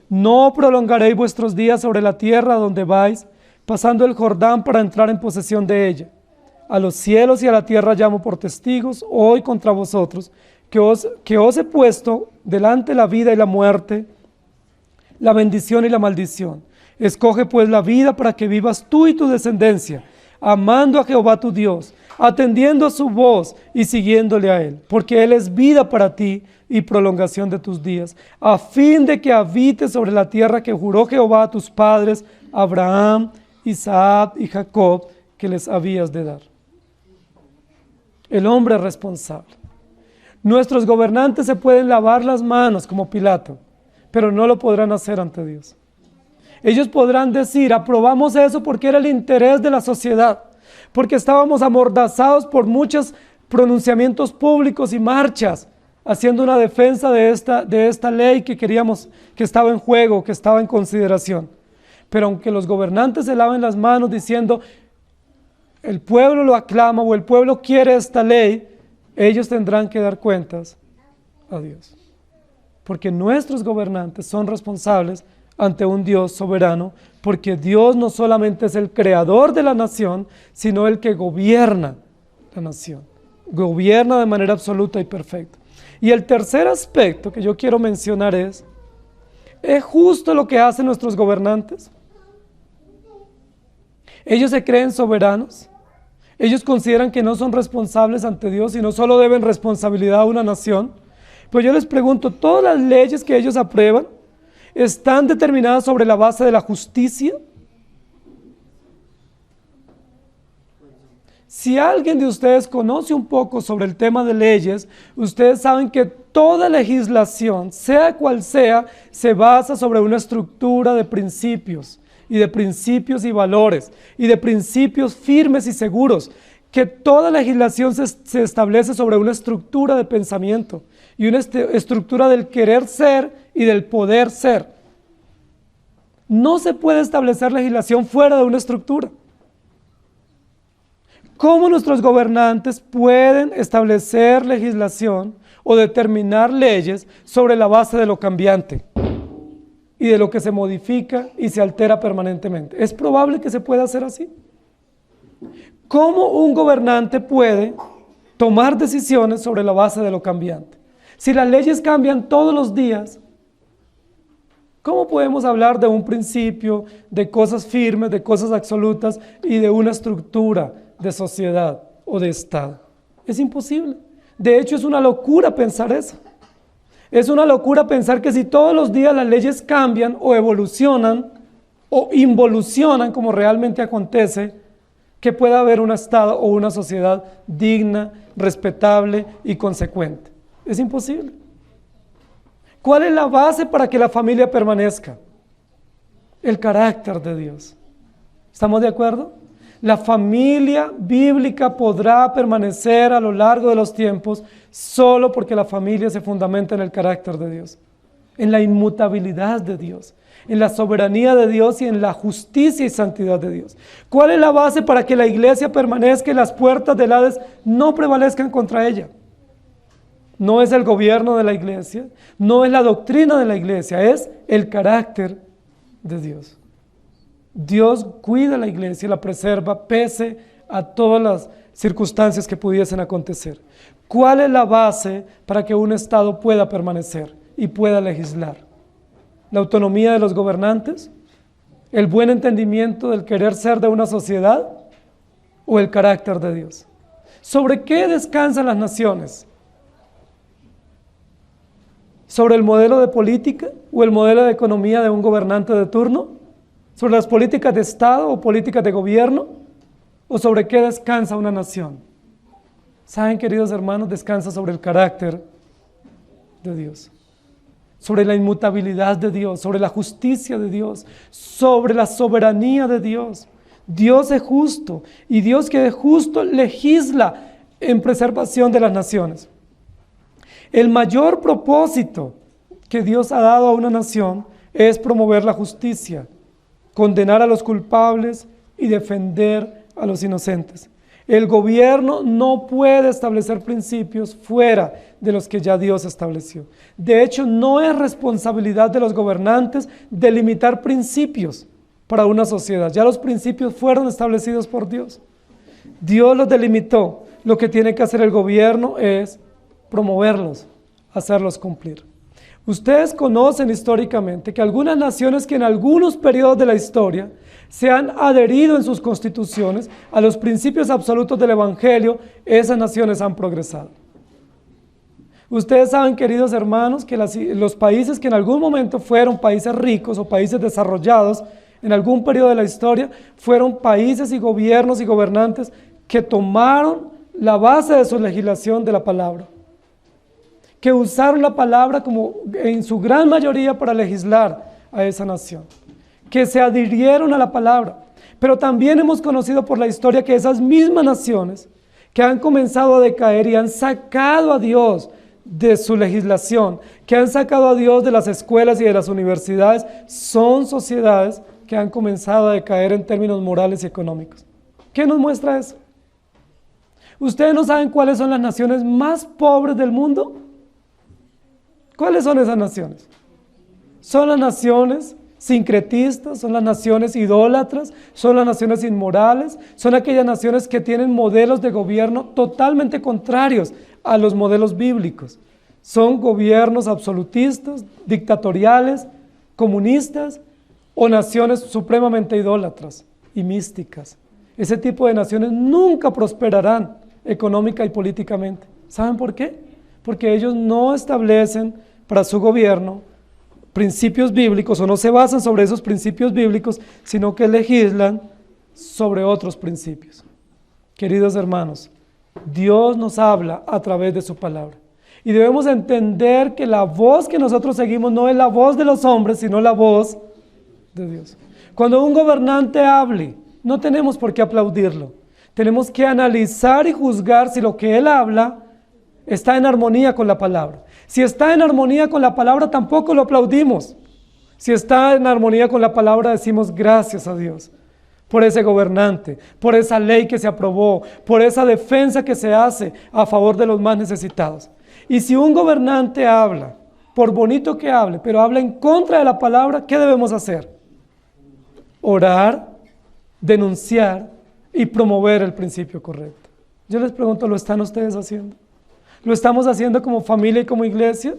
No prolongaréis vuestros días sobre la tierra donde vais, pasando el Jordán para entrar en posesión de ella. A los cielos y a la tierra llamo por testigos hoy contra vosotros, que os he puesto delante la vida y la muerte, la bendición y la maldición. Escoge pues la vida para que vivas tú y tu descendencia, amando a Jehová tu Dios, atendiendo a su voz y siguiéndole a Él, porque Él es vida para ti y prolongación de tus días, a fin de que habites sobre la tierra que juró Jehová a tus padres, Abraham, Isaac y Jacob, que les habías de dar. El hombre es responsable. Nuestros gobernantes se pueden lavar las manos como Pilato, pero no lo podrán hacer ante Dios. Ellos podrán decir, aprobamos eso porque era el interés de la sociedad, porque estábamos amordazados por muchos pronunciamientos públicos y marchas, haciendo una defensa de esta ley que queríamos, que estaba en juego, que estaba en consideración. Pero aunque los gobernantes se laven las manos diciendo, el pueblo lo aclama o el pueblo quiere esta ley, ellos tendrán que dar cuentas a Dios. Porque nuestros gobernantes son responsables ante un Dios soberano, porque Dios no solamente es el creador de la nación, sino el que gobierna la nación. Gobierna de manera absoluta y perfecta. Y el tercer aspecto que yo quiero mencionar ¿es justo lo que hacen nuestros gobernantes? Ellos se creen soberanos. Ellos consideran que no son responsables ante Dios, sino solo deben responsabilidad a una nación. Pues yo les pregunto, ¿todas las leyes que ellos aprueban están determinadas sobre la base de la justicia? Si alguien de ustedes conoce un poco sobre el tema de leyes, ustedes saben que toda legislación, sea cual sea, se basa sobre una estructura de principios y valores, y de principios firmes y seguros, que toda legislación se establece sobre una estructura de pensamiento, y una estructura del querer ser y del poder ser. No se puede establecer legislación fuera de una estructura. ¿Cómo nuestros gobernantes pueden establecer legislación o determinar leyes sobre la base de lo cambiante y de lo que se modifica y se altera permanentemente? ¿Es probable que se pueda hacer así? ¿Cómo un gobernante puede tomar decisiones sobre la base de lo cambiante? Si las leyes cambian todos los días, ¿cómo podemos hablar de un principio, de cosas firmes, de cosas absolutas y de una estructura de sociedad o de Estado? Es imposible. De hecho, es una locura pensar eso. Es una locura pensar que si todos los días las leyes cambian o evolucionan o involucionan, como realmente acontece, que pueda haber un Estado o una sociedad digna, respetable y consecuente. Es imposible. ¿Cuál es la base para que la familia permanezca? El carácter de Dios. ¿Estamos de acuerdo? La familia bíblica podrá permanecer a lo largo de los tiempos solo porque la familia se fundamenta en el carácter de Dios, en la inmutabilidad de Dios, en la soberanía de Dios y en la justicia y santidad de Dios. ¿Cuál es la base para que la iglesia permanezca y las puertas del Hades no prevalezcan contra ella? No es el gobierno de la iglesia, no es la doctrina de la iglesia, es el carácter de Dios. Dios cuida a la iglesia y la preserva pese a todas las circunstancias que pudiesen acontecer. ¿Cuál es la base para que un Estado pueda permanecer y pueda legislar? ¿La autonomía de los gobernantes? ¿El buen entendimiento del querer ser de una sociedad? ¿O el carácter de Dios? ¿Sobre qué descansan las naciones? ¿Sobre el modelo de política o el modelo de economía de un gobernante de turno? ¿Sobre las políticas de Estado o políticas de gobierno? ¿O sobre qué descansa una nación? ¿Saben, queridos hermanos? Descansa sobre el carácter de Dios, sobre la inmutabilidad de Dios, sobre la justicia de Dios, sobre la soberanía de Dios. Dios es justo, y Dios que es justo legisla en preservación de las naciones. El mayor propósito que Dios ha dado a una nación es promover la justicia, condenar a los culpables y defender a los inocentes. El gobierno no puede establecer principios fuera de los que ya Dios estableció. De hecho, no es responsabilidad de los gobernantes delimitar principios para una sociedad. Ya los principios fueron establecidos por Dios. Dios los delimitó. Lo que tiene que hacer el gobierno es promoverlos, hacerlos cumplir. Ustedes conocen históricamente que algunas naciones que en algunos periodos de la historia se han adherido en sus constituciones a los principios absolutos del Evangelio, esas naciones han progresado. Ustedes saben, queridos hermanos, que los países que en algún momento fueron países ricos o países desarrollados en algún periodo de la historia, fueron países y gobiernos y gobernantes que tomaron la base de su legislación de la palabra, que usaron la palabra como en su gran mayoría para legislar a esa nación, que se adhirieron a la palabra. Pero también hemos conocido por la historia que esas mismas naciones que han comenzado a decaer y han sacado a Dios de su legislación, que han sacado a Dios de las escuelas y de las universidades, son sociedades que han comenzado a decaer en términos morales y económicos. ¿Qué nos muestra eso? ¿Ustedes no saben cuáles son las naciones más pobres del mundo? ¿Cuáles son esas naciones? Son las naciones sincretistas, son las naciones idólatras, son las naciones inmorales, son aquellas naciones que tienen modelos de gobierno totalmente contrarios a los modelos bíblicos. Son gobiernos absolutistas, dictatoriales, comunistas o naciones supremamente idólatras y místicas. Ese tipo de naciones nunca prosperarán económica y políticamente. ¿Saben por qué? Porque ellos no establecen para su gobierno principios bíblicos o no se basan sobre esos principios bíblicos, sino que legislan sobre otros principios. Queridos hermanos, Dios nos habla a través de su palabra y debemos entender que la voz que nosotros seguimos no es la voz de los hombres, sino la voz de Dios. Cuando un gobernante hable, no tenemos por qué aplaudirlo. Tenemos que analizar y juzgar si lo que él habla está en armonía con la palabra. Si está en armonía con la palabra, tampoco lo aplaudimos. Si está en armonía con la palabra, decimos gracias a Dios por ese gobernante, por esa ley que se aprobó, por esa defensa que se hace a favor de los más necesitados. Y si un gobernante habla, por bonito que hable, pero habla en contra de la palabra, ¿qué debemos hacer? Orar, denunciar y promover el principio correcto. Yo les pregunto, ¿lo están ustedes haciendo? ¿Lo estamos haciendo como familia y como iglesia?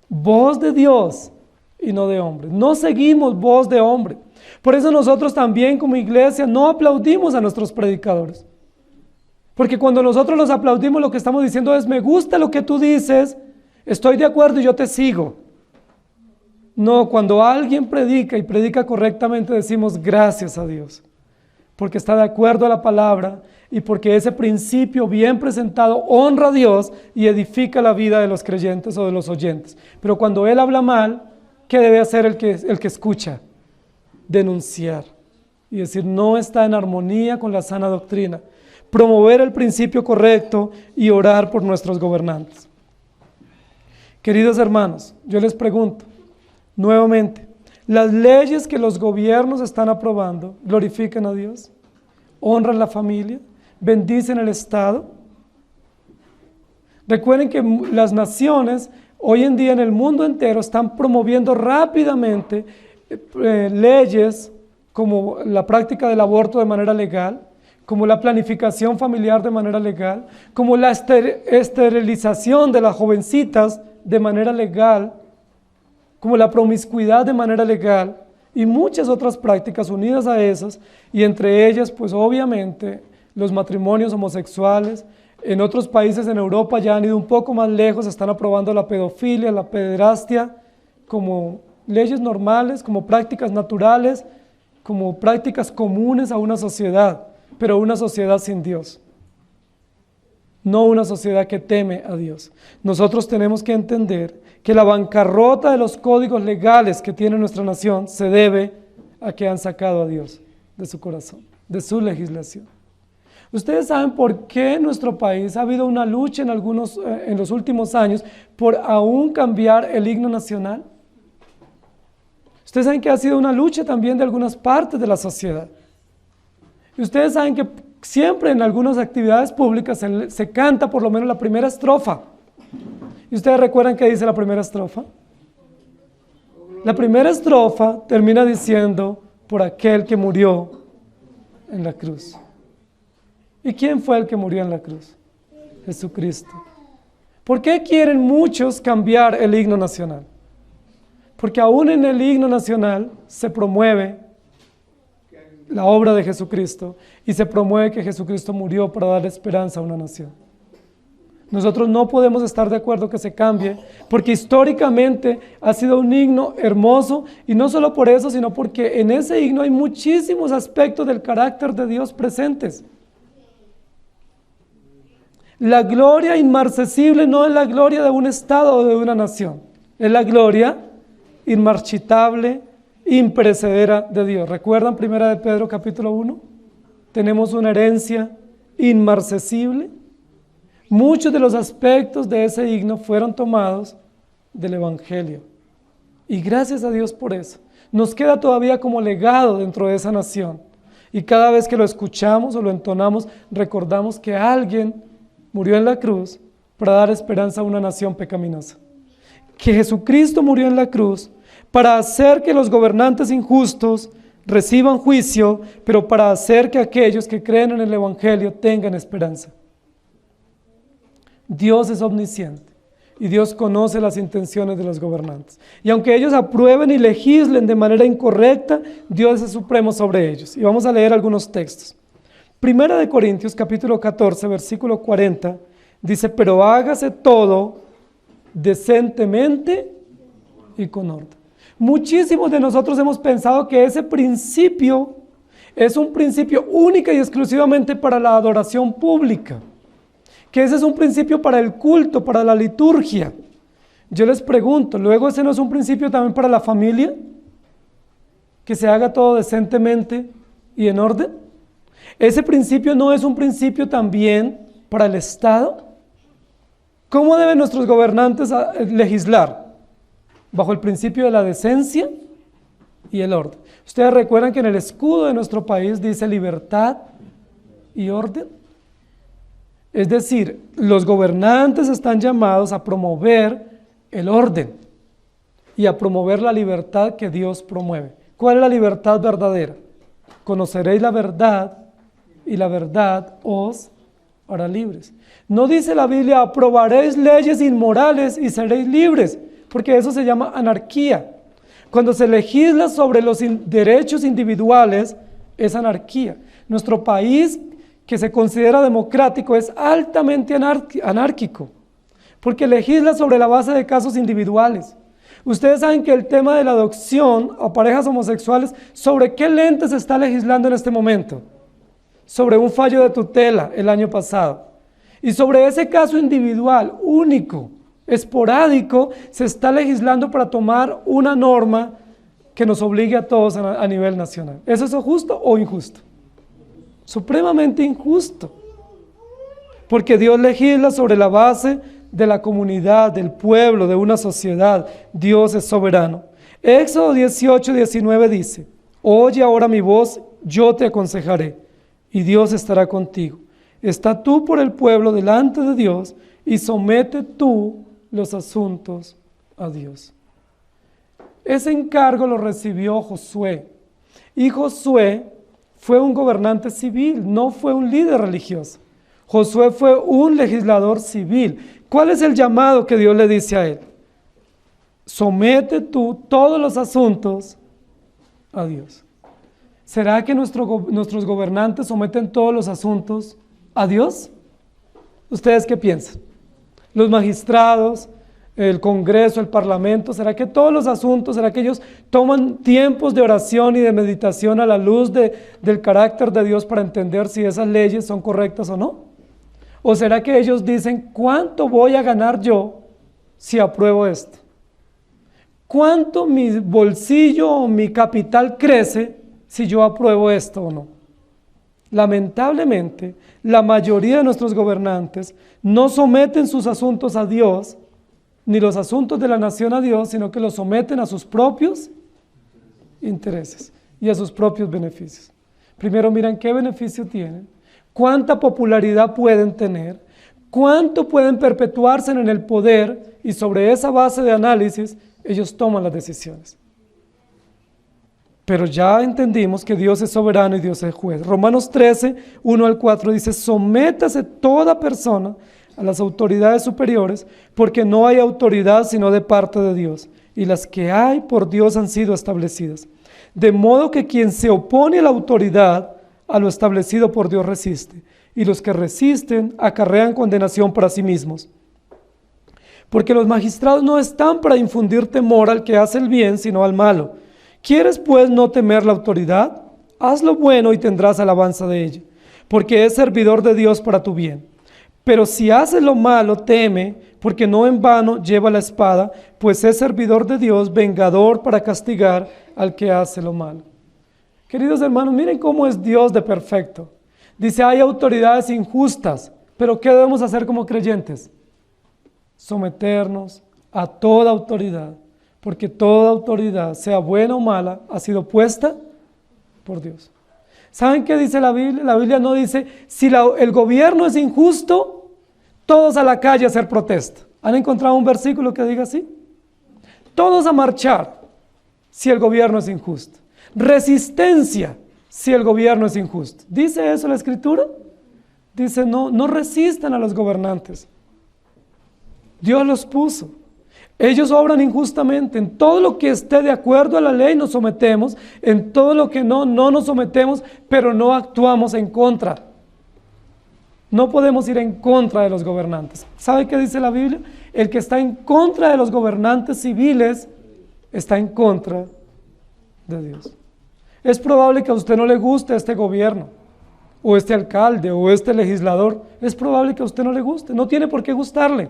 Voz de Dios y no de hombre. No seguimos voz de hombre. Por eso nosotros también como iglesia no aplaudimos a nuestros predicadores. Porque cuando nosotros los aplaudimos, lo que estamos diciendo es, me gusta lo que tú dices, estoy de acuerdo y yo te sigo. No, cuando alguien predica y predica correctamente, decimos gracias a Dios. Porque está de acuerdo a la palabra y porque ese principio bien presentado honra a Dios y edifica la vida de los creyentes o de los oyentes. Pero cuando él habla mal, ¿qué debe hacer el que escucha? Denunciar y decir no está en armonía con la sana doctrina. Promover el principio correcto y orar por nuestros gobernantes. Queridos hermanos, yo les pregunto nuevamente, ¿las leyes que los gobiernos están aprobando glorifican a Dios? ¿Honran la familia? ¿Bendicen el Estado? Recuerden que las naciones hoy en día en el mundo entero están promoviendo rápidamente leyes como la práctica del aborto de manera legal, como la planificación familiar de manera legal, como la esterilización de las jovencitas de manera legal, como la promiscuidad de manera legal y muchas otras prácticas unidas a esas, y entre ellas pues obviamente los matrimonios homosexuales. En otros países en Europa ya han ido un poco más lejos, están aprobando la pedofilia, la pederastia como leyes normales, como prácticas naturales, como prácticas comunes a una sociedad, pero una sociedad sin Dios. No una sociedad que teme a Dios. Nosotros tenemos que entender que la bancarrota de los códigos legales que tiene nuestra nación se debe a que han sacado a Dios de su corazón, de su legislación. Ustedes saben por qué en nuestro país ha habido una lucha en los últimos años por aún cambiar el himno nacional. Ustedes saben que ha sido una lucha también de algunas partes de la sociedad. Y ustedes saben que siempre en algunas actividades públicas se canta por lo menos la primera estrofa. ¿Y ustedes recuerdan qué dice la primera estrofa? La primera estrofa termina diciendo, por aquel que murió en la cruz. ¿Y quién fue el que murió en la cruz? Jesucristo. ¿Por qué quieren muchos cambiar el himno nacional? Porque aún en el himno nacional se promueve la obra de Jesucristo y se promueve que Jesucristo murió para dar esperanza a una nación. Nosotros no podemos estar de acuerdo que se cambie, porque históricamente ha sido un himno hermoso, y no solo por eso, sino porque en ese himno hay muchísimos aspectos del carácter de Dios presentes. La gloria inmarcesible no es la gloria de un estado o de una nación, es la gloria inmarchitable, imperecedera de Dios. ¿Recuerdan 1 de Pedro capítulo 1? Tenemos una herencia inmarcesible. Muchos de los aspectos de ese himno fueron tomados del Evangelio. Y gracias a Dios por eso. Nos queda todavía como legado dentro de esa nación. Y cada vez que lo escuchamos o lo entonamos, recordamos que alguien murió en la cruz para dar esperanza a una nación pecaminosa. Que Jesucristo murió en la cruz para hacer que los gobernantes injustos reciban juicio, pero para hacer que aquellos que creen en el Evangelio tengan esperanza. Dios es omnisciente y Dios conoce las intenciones de los gobernantes. Y aunque ellos aprueben y legislen de manera incorrecta, Dios es supremo sobre ellos. Y vamos a leer algunos textos. Primera de Corintios, capítulo 14, versículo 40, dice, pero hágase todo decentemente y con orden. Muchísimos de nosotros hemos pensado que ese principio es un principio única y exclusivamente para la adoración pública, que ese es un principio para el culto, para la liturgia. Yo les pregunto, ¿luego ese no es un principio también para la familia? Que se haga todo decentemente y en orden. ¿Ese principio no es un principio también para el Estado? ¿Cómo deben nuestros gobernantes legislar? Bajo el principio de la decencia y el orden. Ustedes recuerdan que en el escudo de nuestro país dice libertad y orden. Es decir, los gobernantes están llamados a promover el orden y a promover la libertad que Dios promueve. ¿Cuál es la libertad verdadera? Conoceréis la verdad y la verdad os hará libres. No dice la Biblia, aprobaréis leyes inmorales y seréis libres, porque eso se llama anarquía. Cuando se legisla sobre los derechos individuales, es anarquía. Nuestro país, que se considera democrático, es altamente anárquico, porque legisla sobre la base de casos individuales. Ustedes saben que el tema de la adopción a parejas homosexuales, ¿sobre qué lente se está legislando en este momento? Sobre un fallo de tutela el año pasado. Y sobre ese caso individual, único, esporádico, se está legislando para tomar una norma que nos obligue a todos a nivel nacional. ¿Eso es justo o injusto? Supremamente injusto. Porque Dios legisla sobre la base de la comunidad, del pueblo, de una sociedad. Dios es soberano. Éxodo 18, 19 dice, oye ahora mi voz, yo te aconsejaré, y Dios estará contigo. Está tú por el pueblo delante de Dios, y somete tú los asuntos a Dios. Ese encargo lo recibió Josué, y Josué fue un gobernante civil, no fue un líder religioso. Josué fue un legislador civil. ¿Cuál es el llamado que Dios le dice a él? Somete tú todos los asuntos a Dios. ¿Será que nuestros gobernantes someten todos los asuntos a Dios? ¿Ustedes qué piensan? Los magistrados, el Congreso, el Parlamento, ¿será que todos los asuntos, será que ellos toman tiempos de oración y de meditación a la luz del carácter de Dios para entender si esas leyes son correctas o no? ¿O será que ellos dicen, ¿cuánto voy a ganar yo si apruebo esto? ¿Cuánto mi bolsillo o mi capital crece si yo apruebo esto o no? Lamentablemente, la mayoría de nuestros gobernantes no someten sus asuntos a Dios, ni los asuntos de la nación a Dios, sino que los someten a sus propios intereses y a sus propios beneficios. Primero miran qué beneficio tienen, cuánta popularidad pueden tener, cuánto pueden perpetuarse en el poder, y sobre esa base de análisis ellos toman las decisiones. Pero ya entendimos que Dios es soberano y Dios es juez. Romanos 13, 1 al 4 dice, sométase toda persona a las autoridades superiores, porque no hay autoridad sino de parte de Dios, y las que hay por Dios han sido establecidas. De modo que quien se opone a la autoridad, a lo establecido por Dios resiste, y los que resisten acarrean condenación para sí mismos. Porque los magistrados no están para infundir temor al que hace el bien, sino al malo. ¿Quieres pues no temer la autoridad? Haz lo bueno y tendrás alabanza de ella, porque es servidor de Dios para tu bien. Pero si haces lo malo, teme, porque no en vano lleva la espada, pues es servidor de Dios, vengador para castigar al que hace lo malo. Queridos hermanos, miren cómo es Dios de perfecto. Dice, hay autoridades injustas, pero ¿qué debemos hacer como creyentes? Someternos a toda autoridad, porque toda autoridad, sea buena o mala, ha sido puesta por Dios. ¿Saben qué dice la Biblia? La Biblia no dice, si el gobierno es injusto, todos a la calle a hacer protesta. ¿Han encontrado un versículo que diga así? Todos a marchar. si el gobierno es injusto. Resistencia si el gobierno es injusto. ¿Dice eso la Escritura? Dice, no resistan a los gobernantes. Dios los puso. Ellos obran injustamente. En todo lo que esté de acuerdo a la ley nos sometemos. En todo lo que no nos sometemos, pero no actuamos en contra. No podemos ir en contra de los gobernantes. ¿Sabe qué dice la Biblia? El que está en contra de los gobernantes civiles está en contra de Dios. Es probable que a usted no le guste este gobierno, o este alcalde, o este legislador. Es probable que a usted no le guste. No tiene por qué gustarle.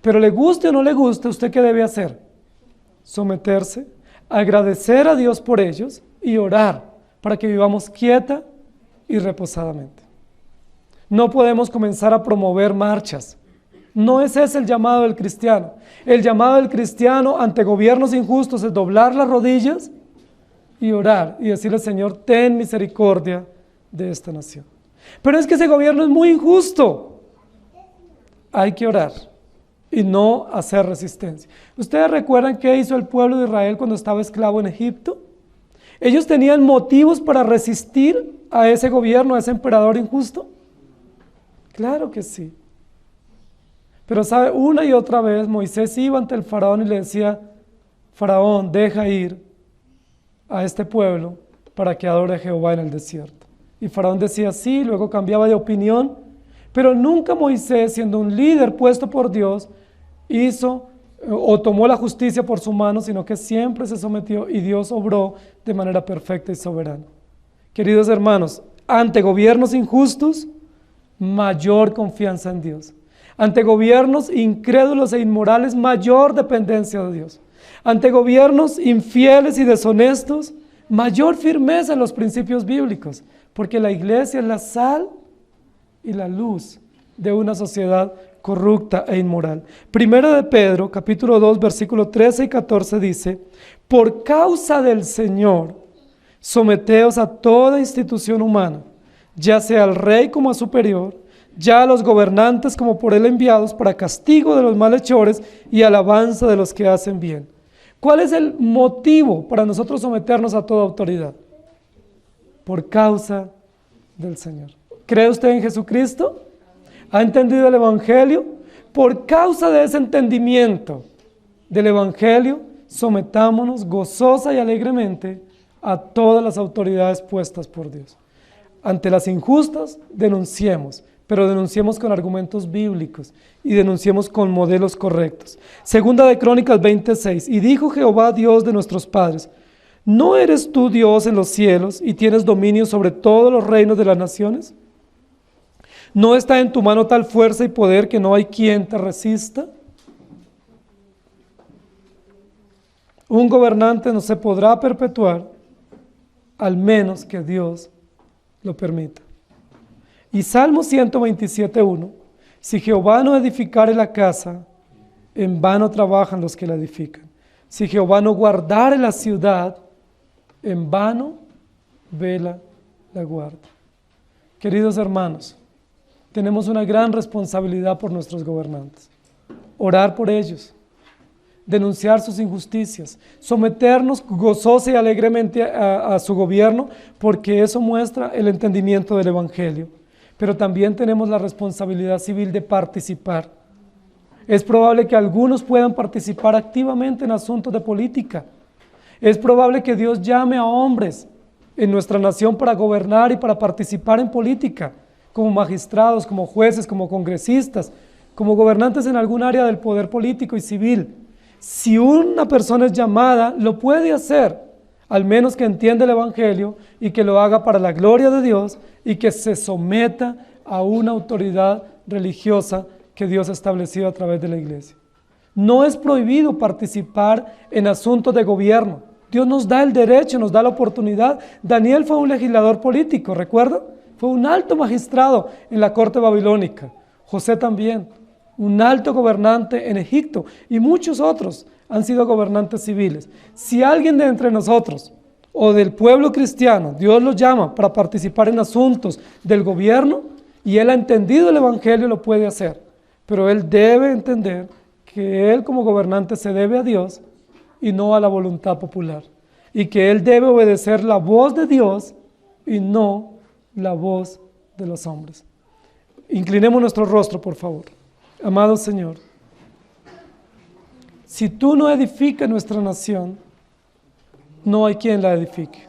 Pero le guste o no le guste, ¿usted qué debe hacer? Someterse, agradecer a Dios por ellos y orar para que vivamos quieta y reposadamente. No podemos comenzar a promover marchas. No es ese el llamado del cristiano. El llamado del cristiano ante gobiernos injustos es doblar las rodillas y orar y decirle, Señor, ten misericordia de esta nación. Pero es que ese gobierno es muy injusto. Hay que orar y no hacer resistencia. ¿Ustedes recuerdan qué hizo el pueblo de Israel cuando estaba esclavo en Egipto? Ellos tenían motivos para resistir a ese gobierno, a ese emperador injusto. Claro que sí. Pero sabe, una y otra vez Moisés iba ante el faraón y le decía, Faraón, deja ir a este pueblo para que adore a Jehová en el desierto. Y Faraón decía sí, luego cambiaba de opinión, pero nunca Moisés, siendo un líder puesto por Dios, hizo o tomó la justicia por su mano, sino que siempre se sometió y Dios obró de manera perfecta y soberana. Queridos hermanos, ante gobiernos injustos, mayor confianza en Dios. Ante gobiernos incrédulos e inmorales, mayor dependencia de Dios. Ante gobiernos infieles y deshonestos, mayor firmeza en los principios bíblicos, porque la iglesia es la sal y la luz de una sociedad corrupta e inmoral. Primera de Pedro, capítulo 2, versículos 13 y 14 dice, por causa del Señor, someteos a toda institución humana, ya sea al rey como a superior, ya a los gobernantes como por él enviados para castigo de los malhechores y alabanza de los que hacen bien. ¿Cuál es el motivo para nosotros someternos a toda autoridad? Por causa del Señor. ¿Cree usted en Jesucristo? ¿Ha entendido el Evangelio? Por causa de ese entendimiento del Evangelio, sometámonos gozosa y alegremente a todas las autoridades puestas por Dios. Ante las injustas, denunciemos, pero denunciemos con argumentos bíblicos y denunciemos con modelos correctos. Segunda de Crónicas 26, y dijo Jehová Dios de nuestros padres, ¿no eres tú Dios en los cielos y tienes dominio sobre todos los reinos de las naciones? ¿No está en tu mano tal fuerza y poder que no hay quien te resista? Un gobernante no se podrá perpetuar al menos que Dios lo permita. Y Salmo 127:1, si Jehová no edificare la casa, en vano trabajan los que la edifican. Si Jehová no guardare la ciudad, en vano vela la guarda. Queridos hermanos, tenemos una gran responsabilidad por nuestros gobernantes. Orar por ellos, denunciar sus injusticias, someternos gozosa y alegremente a su gobierno, porque eso muestra el entendimiento del Evangelio. Pero también tenemos la responsabilidad civil de participar. Es probable que algunos puedan participar activamente en asuntos de política. Es probable que Dios llame a hombres en nuestra nación para gobernar y para participar en política, como magistrados, como jueces, como congresistas, como gobernantes en algún área del poder político y civil. Si una persona es llamada, lo puede hacer, al menos que entienda el Evangelio y que lo haga para la gloria de Dios y que se someta a una autoridad religiosa que Dios ha establecido a través de la iglesia. No es prohibido participar en asuntos de gobierno. Dios nos da el derecho, nos da la oportunidad. Daniel fue un legislador político, ¿recuerdan? Fue un alto magistrado en la corte babilónica. José también, un alto gobernante en Egipto, y muchos otros han sido gobernantes civiles. Si alguien de entre nosotros o del pueblo cristiano, Dios lo llama para participar en asuntos del gobierno y él ha entendido el Evangelio, lo puede hacer. Pero él debe entender que él como gobernante se debe a Dios y no a la voluntad popular, y que él debe obedecer la voz de Dios y no la voz de los hombres. Inclinemos nuestro rostro, por favor. Amado Señor, si tú no edificas nuestra nación, no hay quien la edifique.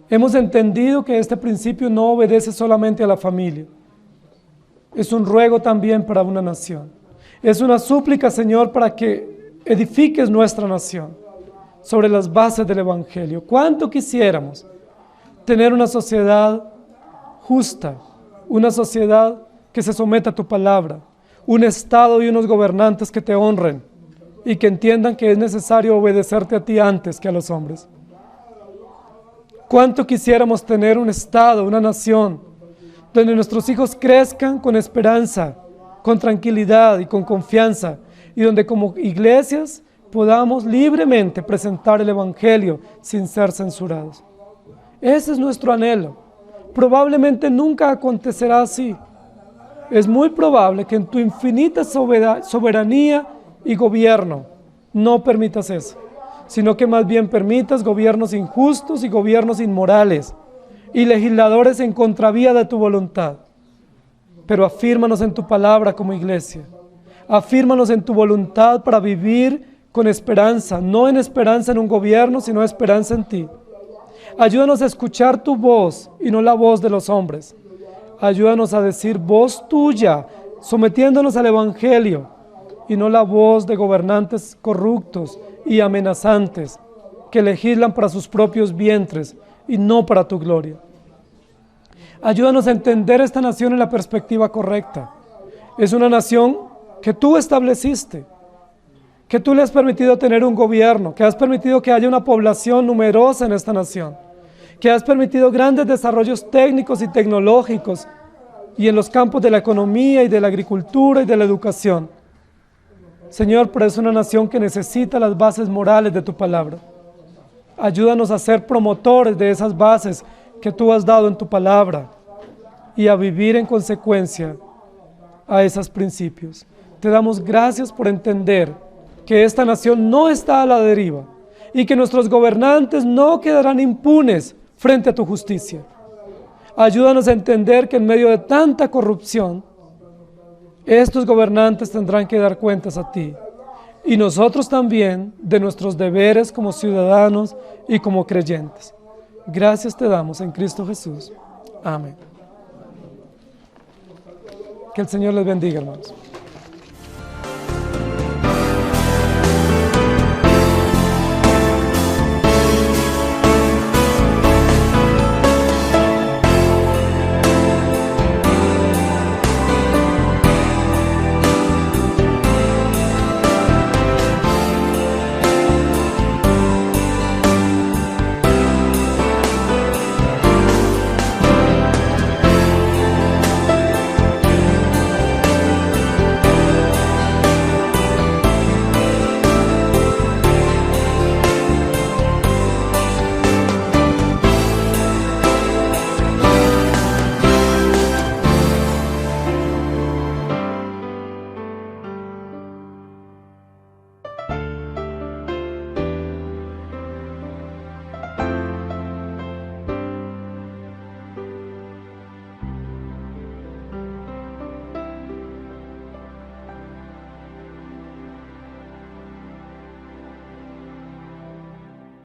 Hemos entendido que este principio no obedece solamente a la familia. Es un ruego también para una nación. Es una súplica, Señor, para que edifiques nuestra nación sobre las bases del Evangelio. ¿Cuánto quisiéramos tener una sociedad justa, una sociedad que se someta a tu palabra, un Estado y unos gobernantes que te honren y que entiendan que es necesario obedecerte a ti antes que a los hombres? ¿Cuánto quisiéramos tener un Estado, una nación, donde nuestros hijos crezcan con esperanza, con tranquilidad y con confianza, y donde como iglesias podamos libremente presentar el Evangelio sin ser censurados? Ese es nuestro anhelo. Probablemente nunca acontecerá así. Es muy probable que en tu infinita soberanía y gobierno no permitas eso, sino que más bien permitas gobiernos injustos y gobiernos inmorales y legisladores en contravía de tu voluntad. Pero afírmanos en tu palabra como iglesia. Afírmanos en tu voluntad para vivir con esperanza, no en esperanza en un gobierno, sino esperanza en ti. Ayúdanos a escuchar tu voz y no la voz de los hombres. Ayúdanos a decir voz tuya, sometiéndonos al Evangelio, y no la voz de gobernantes corruptos y amenazantes que legislan para sus propios vientres y no para tu gloria. Ayúdanos a entender esta nación en la perspectiva correcta. Es una nación que tú estableciste, que tú le has permitido tener un gobierno, que has permitido que haya una población numerosa en esta nación, que has permitido grandes desarrollos técnicos y tecnológicos y en los campos de la economía y de la agricultura y de la educación. Señor, pero es una nación que necesita las bases morales de tu palabra. Ayúdanos a ser promotores de esas bases que tú has dado en tu palabra y a vivir en consecuencia a esos principios. Te damos gracias por entender que esta nación no está a la deriva y que nuestros gobernantes no quedarán impunes frente a tu justicia. Ayúdanos a entender que en medio de tanta corrupción, estos gobernantes tendrán que dar cuentas a ti, y nosotros también de nuestros deberes como ciudadanos y como creyentes. Gracias te damos en Cristo Jesús. Amén. Que el Señor les bendiga, hermanos.